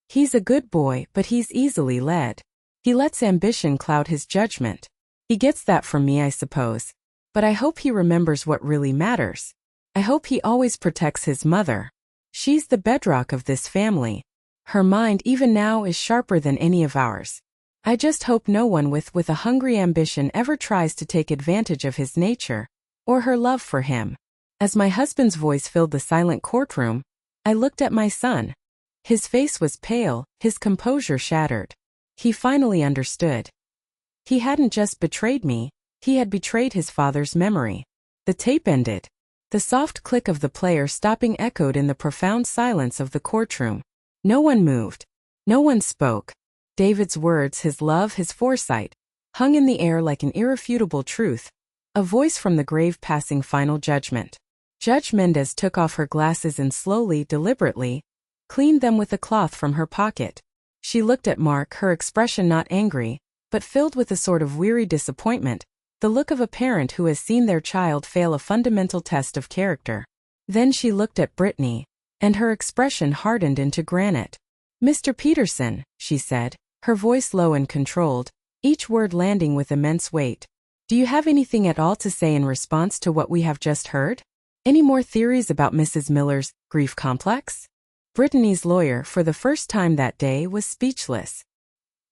He's a good boy, but he's easily led. He lets ambition cloud his judgment. He gets that from me, I suppose. But I hope he remembers what really matters. I hope he always protects his mother. She's the bedrock of this family. Her mind even now is sharper than any of ours. I just hope no one with a hungry ambition ever tries to take advantage of his nature, or her love for him. As my husband's voice filled the silent courtroom, I looked at my son. His face was pale, his composure shattered. He finally understood. He hadn't just betrayed me, he had betrayed his father's memory. The tape ended. The soft click of the player stopping echoed in the profound silence of the courtroom. No one moved. No one spoke. David's words, his love, his foresight, hung in the air like an irrefutable truth, a voice from the grave passing final judgment. Judge Mendez took off her glasses and slowly, deliberately, cleaned them with a cloth from her pocket. She looked at Mark, her expression not angry, but filled with a sort of weary disappointment, the look of a parent who has seen their child fail a fundamental test of character. Then she looked at Brittany, and her expression hardened into granite. "Mr. Peterson," she said, her voice low and controlled, each word landing with immense weight. "Do you have anything at all to say in response to what we have just heard? Any more theories about Mrs. Miller's grief complex?" Brittany's lawyer, for the first time that day, was speechless.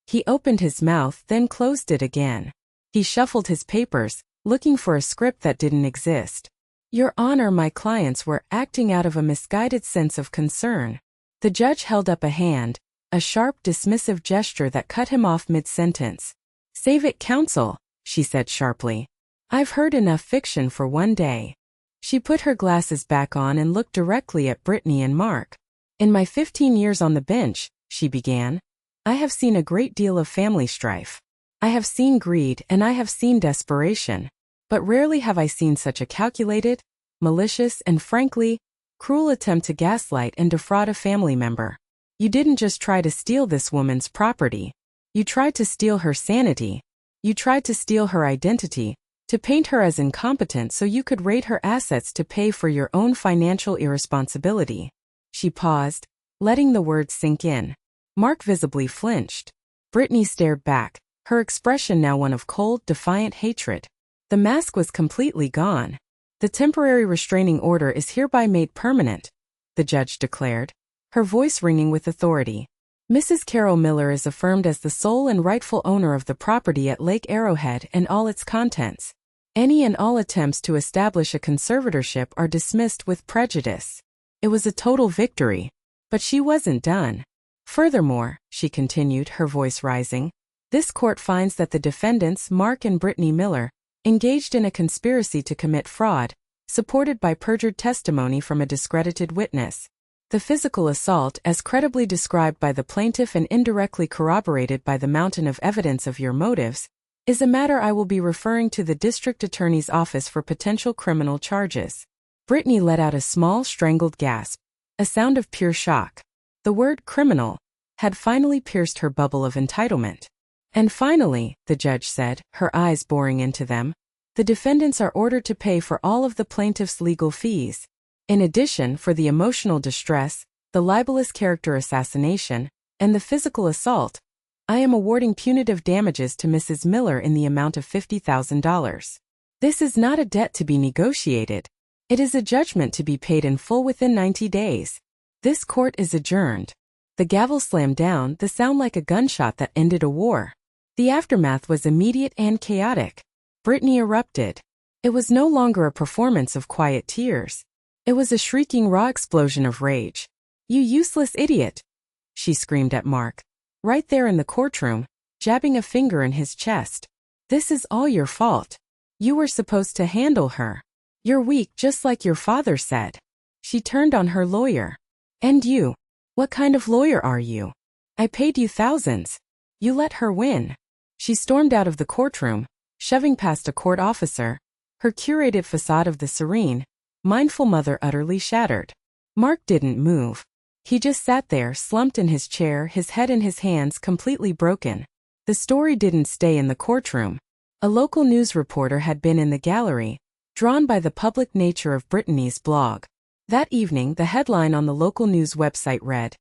He opened his mouth, then closed it again. He shuffled his papers, looking for a script that didn't exist. "Your Honor, my clients were acting out of a misguided sense of concern." The judge held up a hand, a sharp, dismissive gesture that cut him off mid-sentence. "Save it, counsel," she said sharply. "I've heard enough fiction for one day." She put her glasses back on and looked directly at Brittany and Mark. "In my 15 years on the bench," she began, "I have seen a great deal of family strife. I have seen greed and I have seen desperation. But rarely have I seen such a calculated, malicious, and frankly, cruel attempt to gaslight and defraud a family member. You didn't just try to steal this woman's property. You tried to steal her sanity. You tried to steal her identity, to paint her as incompetent so you could raid her assets to pay for your own financial irresponsibility." She paused, letting the words sink in. Mark visibly flinched. Brittany stared back, her expression now one of cold, defiant hatred. The mask was completely gone. "The temporary restraining order is hereby made permanent," the judge declared, her voice ringing with authority. "Mrs. Carol Miller is affirmed as the sole and rightful owner of the property at Lake Arrowhead and all its contents. Any and all attempts to establish a conservatorship are dismissed with prejudice." It was a total victory. But she wasn't done. "Furthermore," she continued, her voice rising, "this court finds that the defendants, Mark and Brittany Miller, engaged in a conspiracy to commit fraud, supported by perjured testimony from a discredited witness. The physical assault, as credibly described by the plaintiff and indirectly corroborated by the mountain of evidence of your motives, is a matter I will be referring to the district attorney's office for potential criminal charges." Brittany let out a small, strangled gasp, a sound of pure shock. The word criminal had finally pierced her bubble of entitlement. "And finally," the judge said, her eyes boring into them, "the defendants are ordered to pay for all of the plaintiff's legal fees. In addition, for the emotional distress, the libelous character assassination, and the physical assault, I am awarding punitive damages to Mrs. Miller in the amount of $50,000. This is not a debt to be negotiated. It is a judgment to be paid in full within 90 days. This court is adjourned." The gavel slammed down, the sound like a gunshot that ended a war. The aftermath was immediate and chaotic. Brittany erupted. It was no longer a performance of quiet tears. It was a shrieking raw explosion of rage. "You useless idiot!" she screamed at Mark, right there in the courtroom, jabbing a finger in his chest. "This is all your fault. You were supposed to handle her. You're weak just like your father said." She turned on her lawyer. "And you? What kind of lawyer are you? I paid you thousands. You let her win." She stormed out of the courtroom, shoving past a court officer, her curated facade of the serene, mindful mother utterly shattered. Mark didn't move. He just sat there, slumped in his chair, his head in his hands, completely broken. The story didn't stay in the courtroom. A local news reporter had been in the gallery, drawn by the public nature of Brittany's blog. That evening, the headline on the local news website read,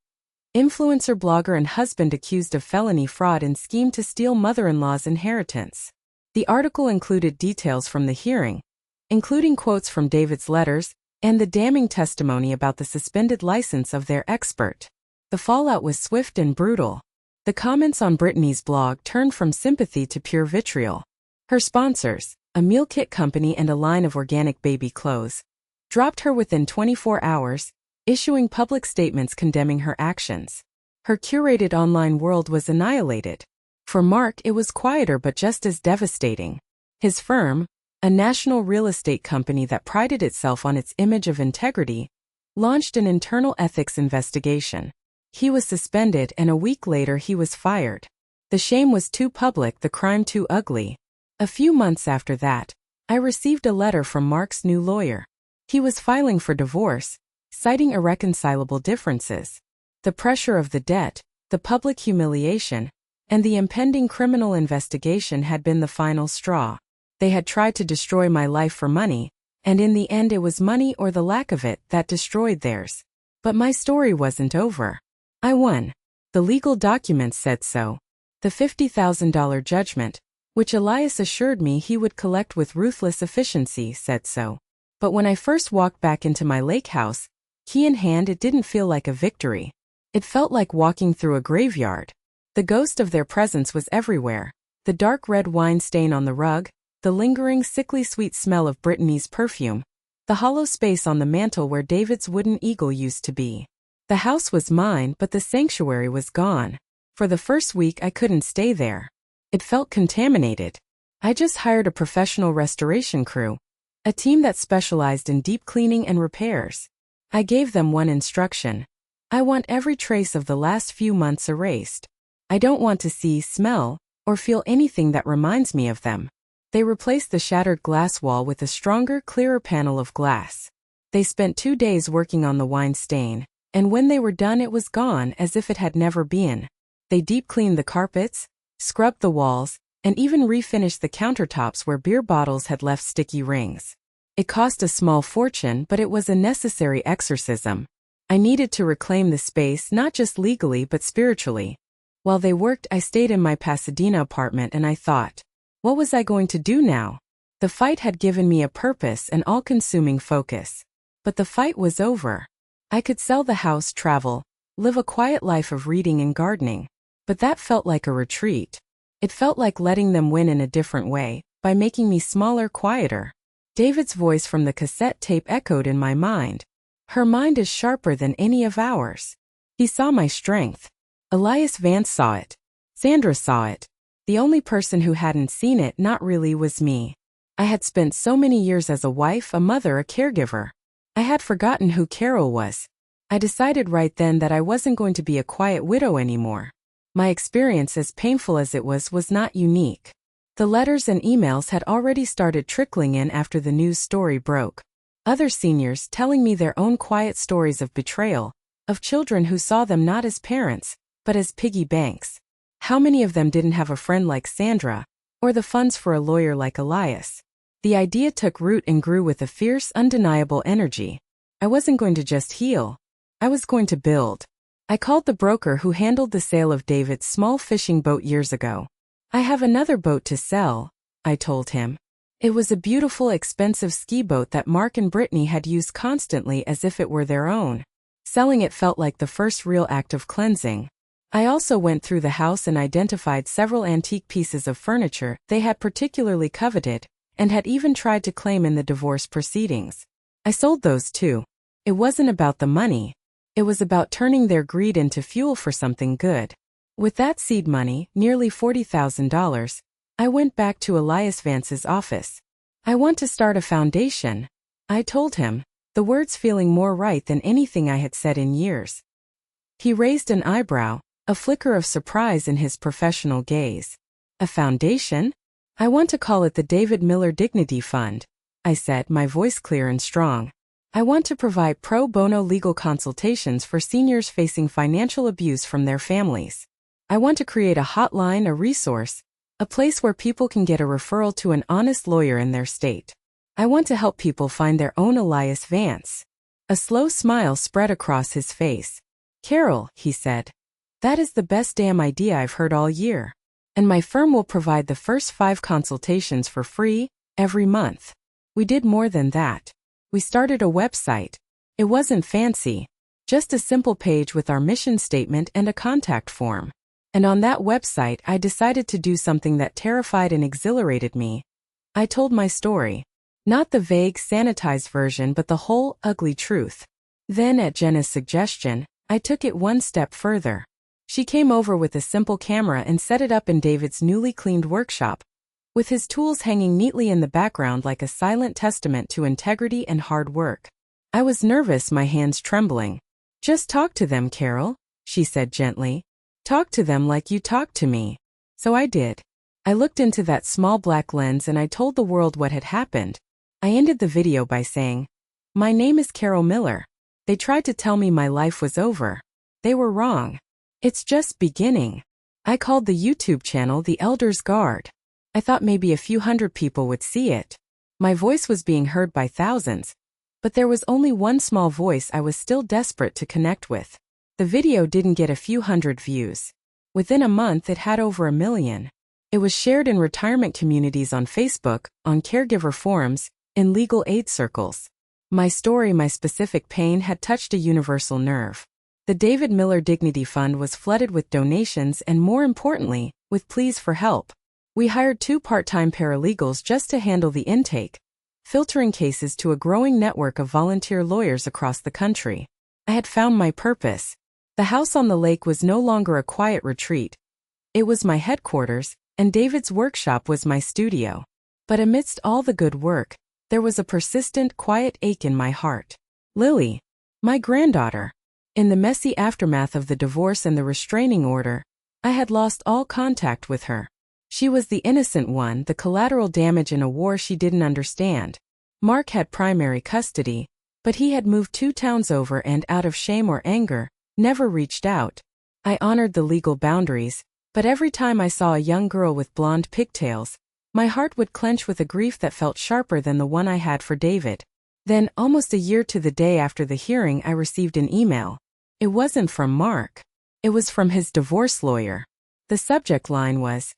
"Influencer blogger and husband accused of felony fraud and scheme to steal mother-in-law's inheritance." The article included details from the hearing, including quotes from David's letters, and the damning testimony about the suspended license of their expert. The fallout was swift and brutal. The comments on Brittany's blog turned from sympathy to pure vitriol. Her sponsors, a meal kit company and a line of organic baby clothes, dropped her within 24 hours, issuing public statements condemning her actions. Her curated online world was annihilated. For Mark, it was quieter but just as devastating. His firm, a national real estate company that prided itself on its image of integrity, launched an internal ethics investigation. He was suspended, and a week later he was fired. The shame was too public, the crime too ugly. A few months after that, I received a letter from Mark's new lawyer. He was filing for divorce, citing irreconcilable differences. The pressure of the debt, the public humiliation, and the impending criminal investigation had been the final straw. They had tried to destroy my life for money, and in the end it was money or the lack of it that destroyed theirs. But my story wasn't over. I won. The legal documents said so. The $50,000 judgment, which Elias assured me he would collect with ruthless efficiency, said so. But when I first walked back into my lake house, key in hand, it didn't feel like a victory. It felt like walking through a graveyard. The ghost of their presence was everywhere. The dark red wine stain on the rug, the lingering sickly sweet smell of Brittany's perfume, the hollow space on the mantel where David's wooden eagle used to be. The house was mine, but the sanctuary was gone. For the first week I couldn't stay there. It felt contaminated. I just hired a professional restoration crew, a team that specialized in deep cleaning and repairs. I gave them one instruction. I want every trace of the last few months erased. I don't want to see, smell, or feel anything that reminds me of them. They replaced the shattered glass wall with a stronger, clearer panel of glass. They spent 2 days working on the wine stain, and when they were done it was gone as if it had never been. They deep cleaned the carpets, scrubbed the walls, and even refinished the countertops where beer bottles had left sticky rings. It cost a small fortune, but it was a necessary exorcism. I needed to reclaim the space not just legally but spiritually. While they worked, I stayed in my Pasadena apartment and I thought, what was I going to do now? The fight had given me a purpose and all-consuming focus. But the fight was over. I could sell the house, travel, live a quiet life of reading and gardening. But that felt like a retreat. It felt like letting them win in a different way, by making me smaller, quieter. David's voice from the cassette tape echoed in my mind. Her mind is sharper than any of ours. He saw my strength. Elias Vance saw it. Sandra saw it. The only person who hadn't seen it, not really, was me. I had spent so many years as a wife, a mother, a caregiver. I had forgotten who Carol was. I decided right then that I wasn't going to be a quiet widow anymore. My experience, as painful as it was not unique. The letters and emails had already started trickling in after the news story broke. Other seniors telling me their own quiet stories of betrayal, of children who saw them not as parents, but as piggy banks. How many of them didn't have a friend like Sandra, or the funds for a lawyer like Elias? The idea took root and grew with a fierce, undeniable energy. I wasn't going to just heal. I was going to build. I called the broker who handled the sale of David's small fishing boat years ago. I have another boat to sell, I told him. It was a beautiful, expensive ski boat that Mark and Brittany had used constantly as if it were their own. Selling it felt like the first real act of cleansing. I also went through the house and identified several antique pieces of furniture they had particularly coveted, and had even tried to claim in the divorce proceedings. I sold those too. It wasn't about the money. It was about turning their greed into fuel for something good. With that seed money, nearly $40,000, I went back to Elias Vance's office. I want to start a foundation, I told him, the words feeling more right than anything I had said in years. He raised an eyebrow, a flicker of surprise in his professional gaze. A foundation? I want to call it the David Miller Dignity Fund, I said, my voice clear and strong. I want to provide pro bono legal consultations for seniors facing financial abuse from their families. I want to create a hotline, a resource, a place where people can get a referral to an honest lawyer in their state. I want to help people find their own Elias Vance. A slow smile spread across his face. Carol, he said, that is the best damn idea I've heard all year. And my firm will provide the first 5 consultations for free, every month. We did more than that. We started a website. It wasn't fancy, just a simple page with our mission statement and a contact form. And on that website, I decided to do something that terrified and exhilarated me. I told my story. Not the vague, sanitized version, but the whole, ugly truth. Then, at Jenna's suggestion, I took it one step further. She came over with a simple camera and set it up in David's newly cleaned workshop, with his tools hanging neatly in the background like a silent testament to integrity and hard work. I was nervous, my hands trembling. "Just talk to them, Carol," she said gently. "Talk to them like you talked to me." So I did. I looked into that small black lens and I told the world what had happened. I ended the video by saying, "My name is Carol Miller. They tried to tell me my life was over. They were wrong. It's just beginning." I called the YouTube channel The Elder's Guard. I thought maybe a few hundred people would see it. My voice was being heard by thousands. But there was only one small voice I was still desperate to connect with. The video didn't get a few hundred views. Within a month it had over 1 million. It was shared in retirement communities on Facebook, on caregiver forums, in legal aid circles. My story, my specific pain, had touched a universal nerve. The David Miller Dignity Fund was flooded with donations and, more importantly, with pleas for help. We hired 2 part-time paralegals just to handle the intake, filtering cases to a growing network of volunteer lawyers across the country. I had found my purpose. The house on the lake was no longer a quiet retreat. It was my headquarters, and David's workshop was my studio. But amidst all the good work, there was a persistent, quiet ache in my heart. Lily, my granddaughter. In the messy aftermath of the divorce and the restraining order, I had lost all contact with her. She was the innocent one, the collateral damage in a war she didn't understand. Mark had primary custody, but he had moved 2 towns over and, out of shame or anger, never reached out. I honored the legal boundaries, but every time I saw a young girl with blonde pigtails, my heart would clench with a grief that felt sharper than the one I had for David. Then, almost a year to the day after the hearing, I received an email. It wasn't from Mark. It was from his divorce lawyer. The subject line was,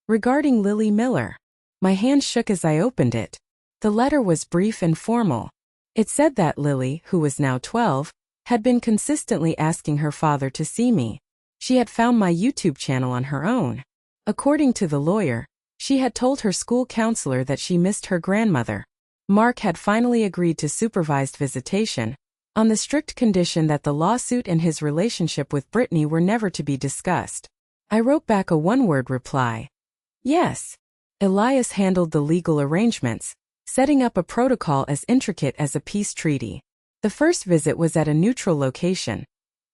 "Regarding Lily Miller." My hand shook as I opened it. The letter was brief and formal. It said that Lily, who was now 12, had been consistently asking her father to see me. She had found my YouTube channel on her own. According to the lawyer, she had told her school counselor that she missed her grandmother. Mark had finally agreed to supervised visitation, on the strict condition that the lawsuit and his relationship with Brittany were never to be discussed. I wrote back a one-word reply. Yes. Elias handled the legal arrangements, setting up a protocol as intricate as a peace treaty. The first visit was at a neutral location,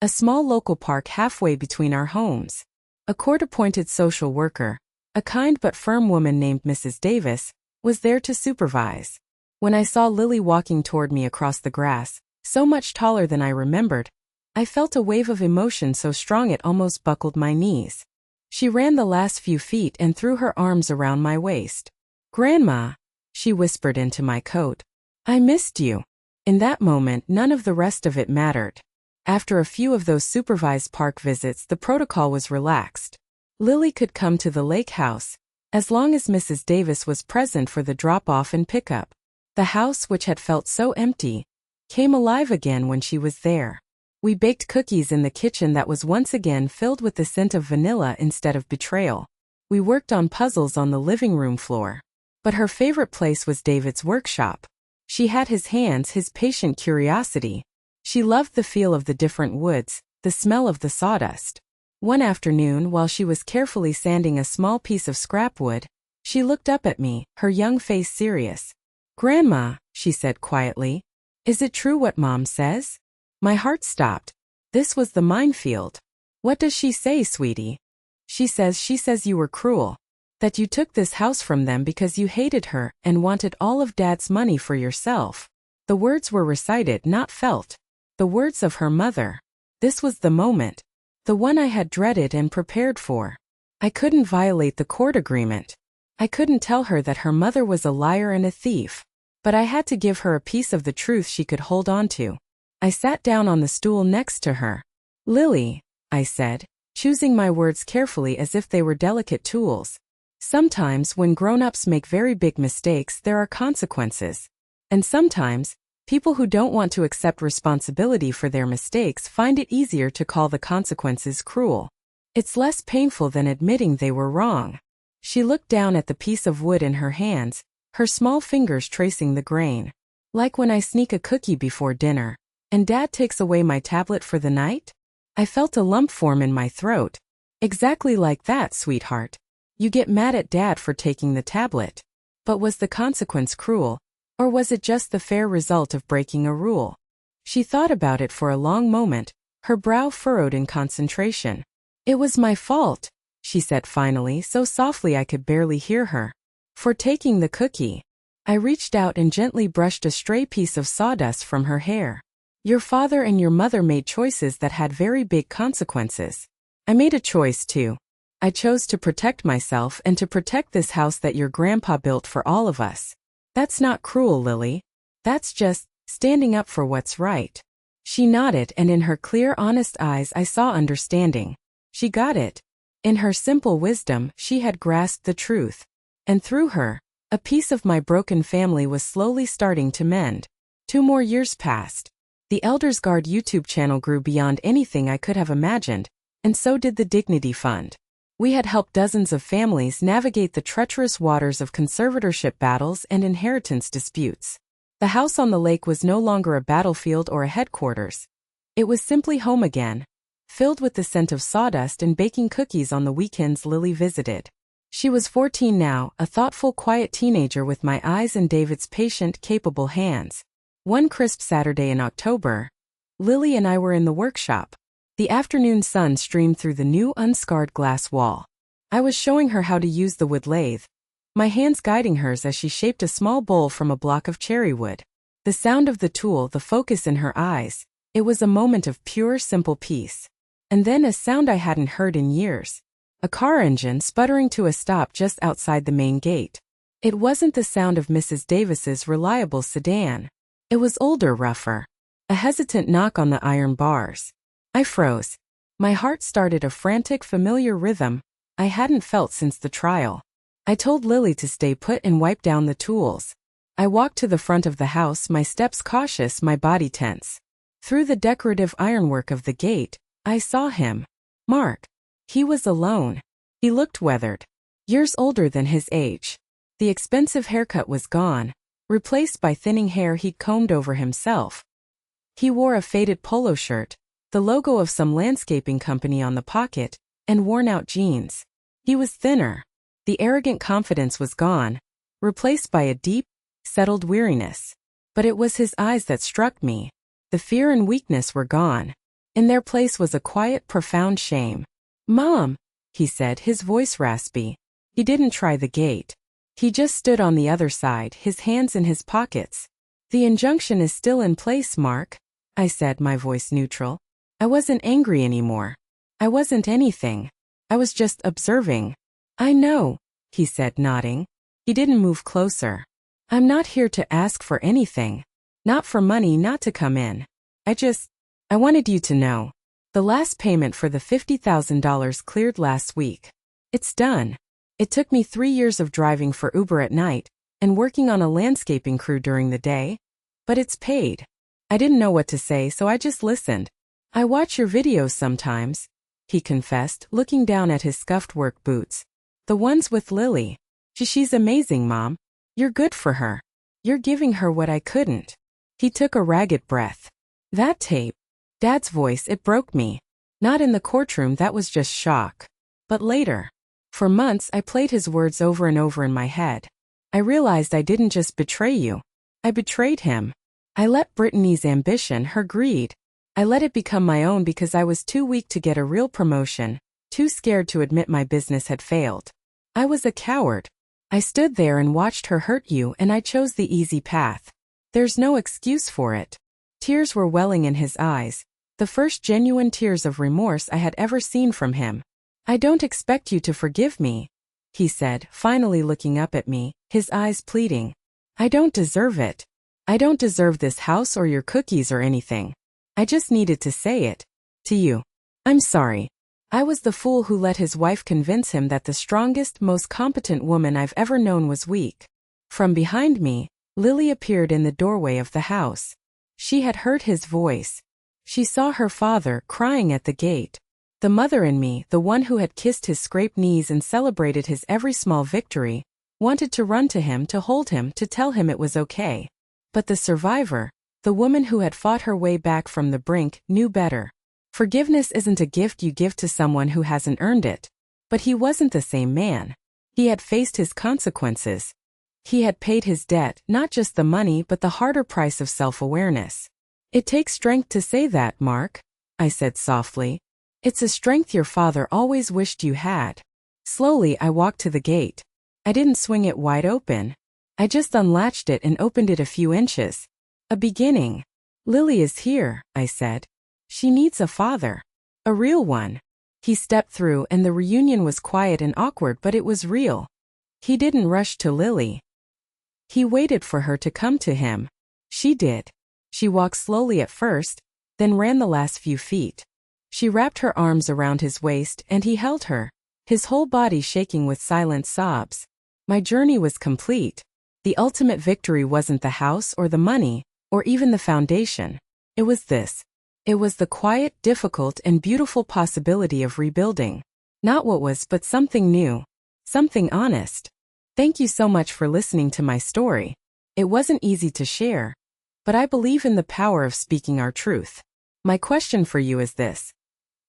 a small local park halfway between our homes. A court-appointed social worker, a kind but firm woman named Mrs. Davis, was there to supervise. When I saw Lily walking toward me across the grass, so much taller than I remembered, I felt a wave of emotion so strong it almost buckled my knees. She ran the last few feet and threw her arms around my waist. "Grandma," she whispered into my coat, "I missed you." In that moment, none of the rest of it mattered. After a few of those supervised park visits, the protocol was relaxed. Lily could come to the lake house, as long as Mrs. Davis was present for the drop-off and pickup. The house, which had felt so empty, came alive again when she was there. We baked cookies in the kitchen that was once again filled with the scent of vanilla instead of betrayal. We worked on puzzles on the living room floor. But her favorite place was David's workshop. She had his hands, his patient curiosity. She loved the feel of the different woods, the smell of the sawdust. One afternoon, while she was carefully sanding a small piece of scrap wood, she looked up at me, her young face serious. "Grandma," she said quietly, "is it true what Mom says?" My heart stopped. This was the minefield. "What does she say, sweetie?" She says you were cruel. That you took this house from them because you hated her and wanted all of Dad's money for yourself." The words were recited, not felt. The words of her mother. This was the moment. The one I had dreaded and prepared for. I couldn't violate the court agreement. I couldn't tell her that her mother was a liar and a thief. But I had to give her a piece of the truth she could hold on to. I sat down on the stool next to her. "Lily," I said, choosing my words carefully as if they were delicate tools. "Sometimes when grown-ups make very big mistakes, there are consequences. And sometimes, people who don't want to accept responsibility for their mistakes find it easier to call the consequences cruel. It's less painful than admitting they were wrong. She looked down at the piece of wood in her hands, her small fingers tracing the grain. Like when I sneak a cookie before dinner, and Dad takes away my tablet for the night? I felt a lump form in my throat. Exactly like that, sweetheart. You get mad at Dad for taking the tablet. But was the consequence cruel? Or was it just the fair result of breaking a rule? She thought about it for a long moment, her brow furrowed in concentration. It was my fault, she said finally, so softly I could barely hear her. For taking the cookie. I reached out and gently brushed a stray piece of sawdust from her hair. Your father and your mother made choices that had very big consequences. I made a choice too. I chose to protect myself and to protect this house that your grandpa built for all of us. That's not cruel, Lily. That's just standing up for what's right. She nodded, and in her clear, honest eyes I saw understanding. She got it. In her simple wisdom, she had grasped the truth. And through her, a piece of my broken family was slowly starting to mend. 2 more years passed. The Elders Guard YouTube channel grew beyond anything I could have imagined, and so did the Dignity Fund. We had helped dozens of families navigate the treacherous waters of conservatorship battles and inheritance disputes. The house on the lake was no longer a battlefield or a headquarters. It was simply home again, filled with the scent of sawdust and baking cookies on the weekends Lily visited. She was 14 now, a thoughtful, quiet teenager with my eyes and David's patient, capable hands. One crisp Saturday in October, Lily and I were in the workshop. The afternoon sun streamed through the new unscarred glass wall. I was showing her how to use the wood lathe, my hands guiding hers as she shaped a small bowl from a block of cherry wood. The sound of the tool, the focus in her eyes, it was a moment of pure, simple peace. And then a sound I hadn't heard in years. A car engine sputtering to a stop just outside the main gate. It wasn't the sound of Mrs. Davis's reliable sedan. It was older, rougher. A hesitant knock on the iron bars. I froze. My heart started a frantic, familiar rhythm I hadn't felt since the trial. I told Lily to stay put and wipe down the tools. I walked to the front of the house, my steps cautious, my body tense. Through the decorative ironwork of the gate, I saw him. Mark. He was alone. He looked weathered. Years older than his age. The expensive haircut was gone, replaced by thinning hair he'd combed over himself. He wore a faded polo shirt, the logo of some landscaping company on the pocket, and worn-out jeans. He was thinner. The arrogant confidence was gone, replaced by a deep, settled weariness. But it was his eyes that struck me. The fear and weakness were gone. In their place was a quiet, profound shame. Mom, he said, his voice raspy. He didn't try the gate. He just stood on the other side, his hands in his pockets. The injunction is still in place, Mark, I said, my voice neutral. I wasn't angry anymore. I wasn't anything. I was just observing. I know, he said, nodding. He didn't move closer. I'm not here to ask for anything. Not for money, not to come in. I wanted you to know. The last payment for the $50,000 cleared last week. It's done. It took me 3 years of driving for Uber at night and working on a landscaping crew during the day. But it's paid. I didn't know what to say, so I just listened. I watch your videos sometimes, he confessed, looking down at his scuffed work boots. The ones with Lily. She's amazing, Mom. You're good for her. You're giving her what I couldn't. He took a ragged breath. That tape. Dad's voice, it broke me. Not in the courtroom, that was just shock. But later. For months I played his words over and over in my head. I realized I didn't just betray you. I betrayed him. I let Brittany's ambition, her greed. I let it become my own because I was too weak to get a real promotion, too scared to admit my business had failed. I was a coward. I stood there and watched her hurt you, and I chose the easy path. There's no excuse for it. Tears were welling in his eyes, the first genuine tears of remorse I had ever seen from him. I don't expect you to forgive me, he said, finally looking up at me, his eyes pleading. I don't deserve it. I don't deserve this house or your cookies or anything. I just needed to say it. To you. I'm sorry. I was the fool who let his wife convince him that the strongest, most competent woman I've ever known was weak. From behind me, Lily appeared in the doorway of the house. She had heard his voice. She saw her father crying at the gate. The mother in me, the one who had kissed his scraped knees and celebrated his every small victory, wanted to run to him, to hold him, to tell him it was okay. But the survivor, the woman who had fought her way back from the brink, knew better. Forgiveness isn't a gift you give to someone who hasn't earned it. But he wasn't the same man. He had faced his consequences. He had paid his debt, not just the money but the harder price of self-awareness. It takes strength to say that, Mark, I said softly. It's a strength your father always wished you had. Slowly I walked to the gate. I didn't swing it wide open. I just unlatched it and opened it a few inches. A beginning. Lily is here, I said. She needs a father. A real one. He stepped through and the reunion was quiet and awkward, but it was real. He didn't rush to Lily. He waited for her to come to him. She did. She walked slowly at first, then ran the last few feet. She wrapped her arms around his waist and he held her, his whole body shaking with silent sobs. My journey was complete. The ultimate victory wasn't the house or the money, or even the foundation. It was this. It was the quiet, difficult, and beautiful possibility of rebuilding. Not what was, but something new. Something honest. Thank you so much for listening to my story. It wasn't easy to share, but I believe in the power of speaking our truth. My question for you is this.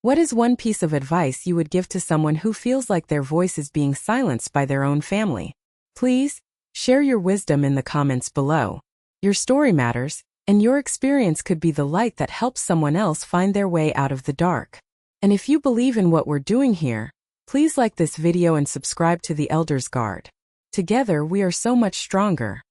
What is one piece of advice you would give to someone who feels like their voice is being silenced by their own family? Please, share your wisdom in the comments below. Your story matters, and your experience could be the light that helps someone else find their way out of the dark. And if you believe in what we're doing here, please like this video and subscribe to the Elders Guard. Together we are so much stronger.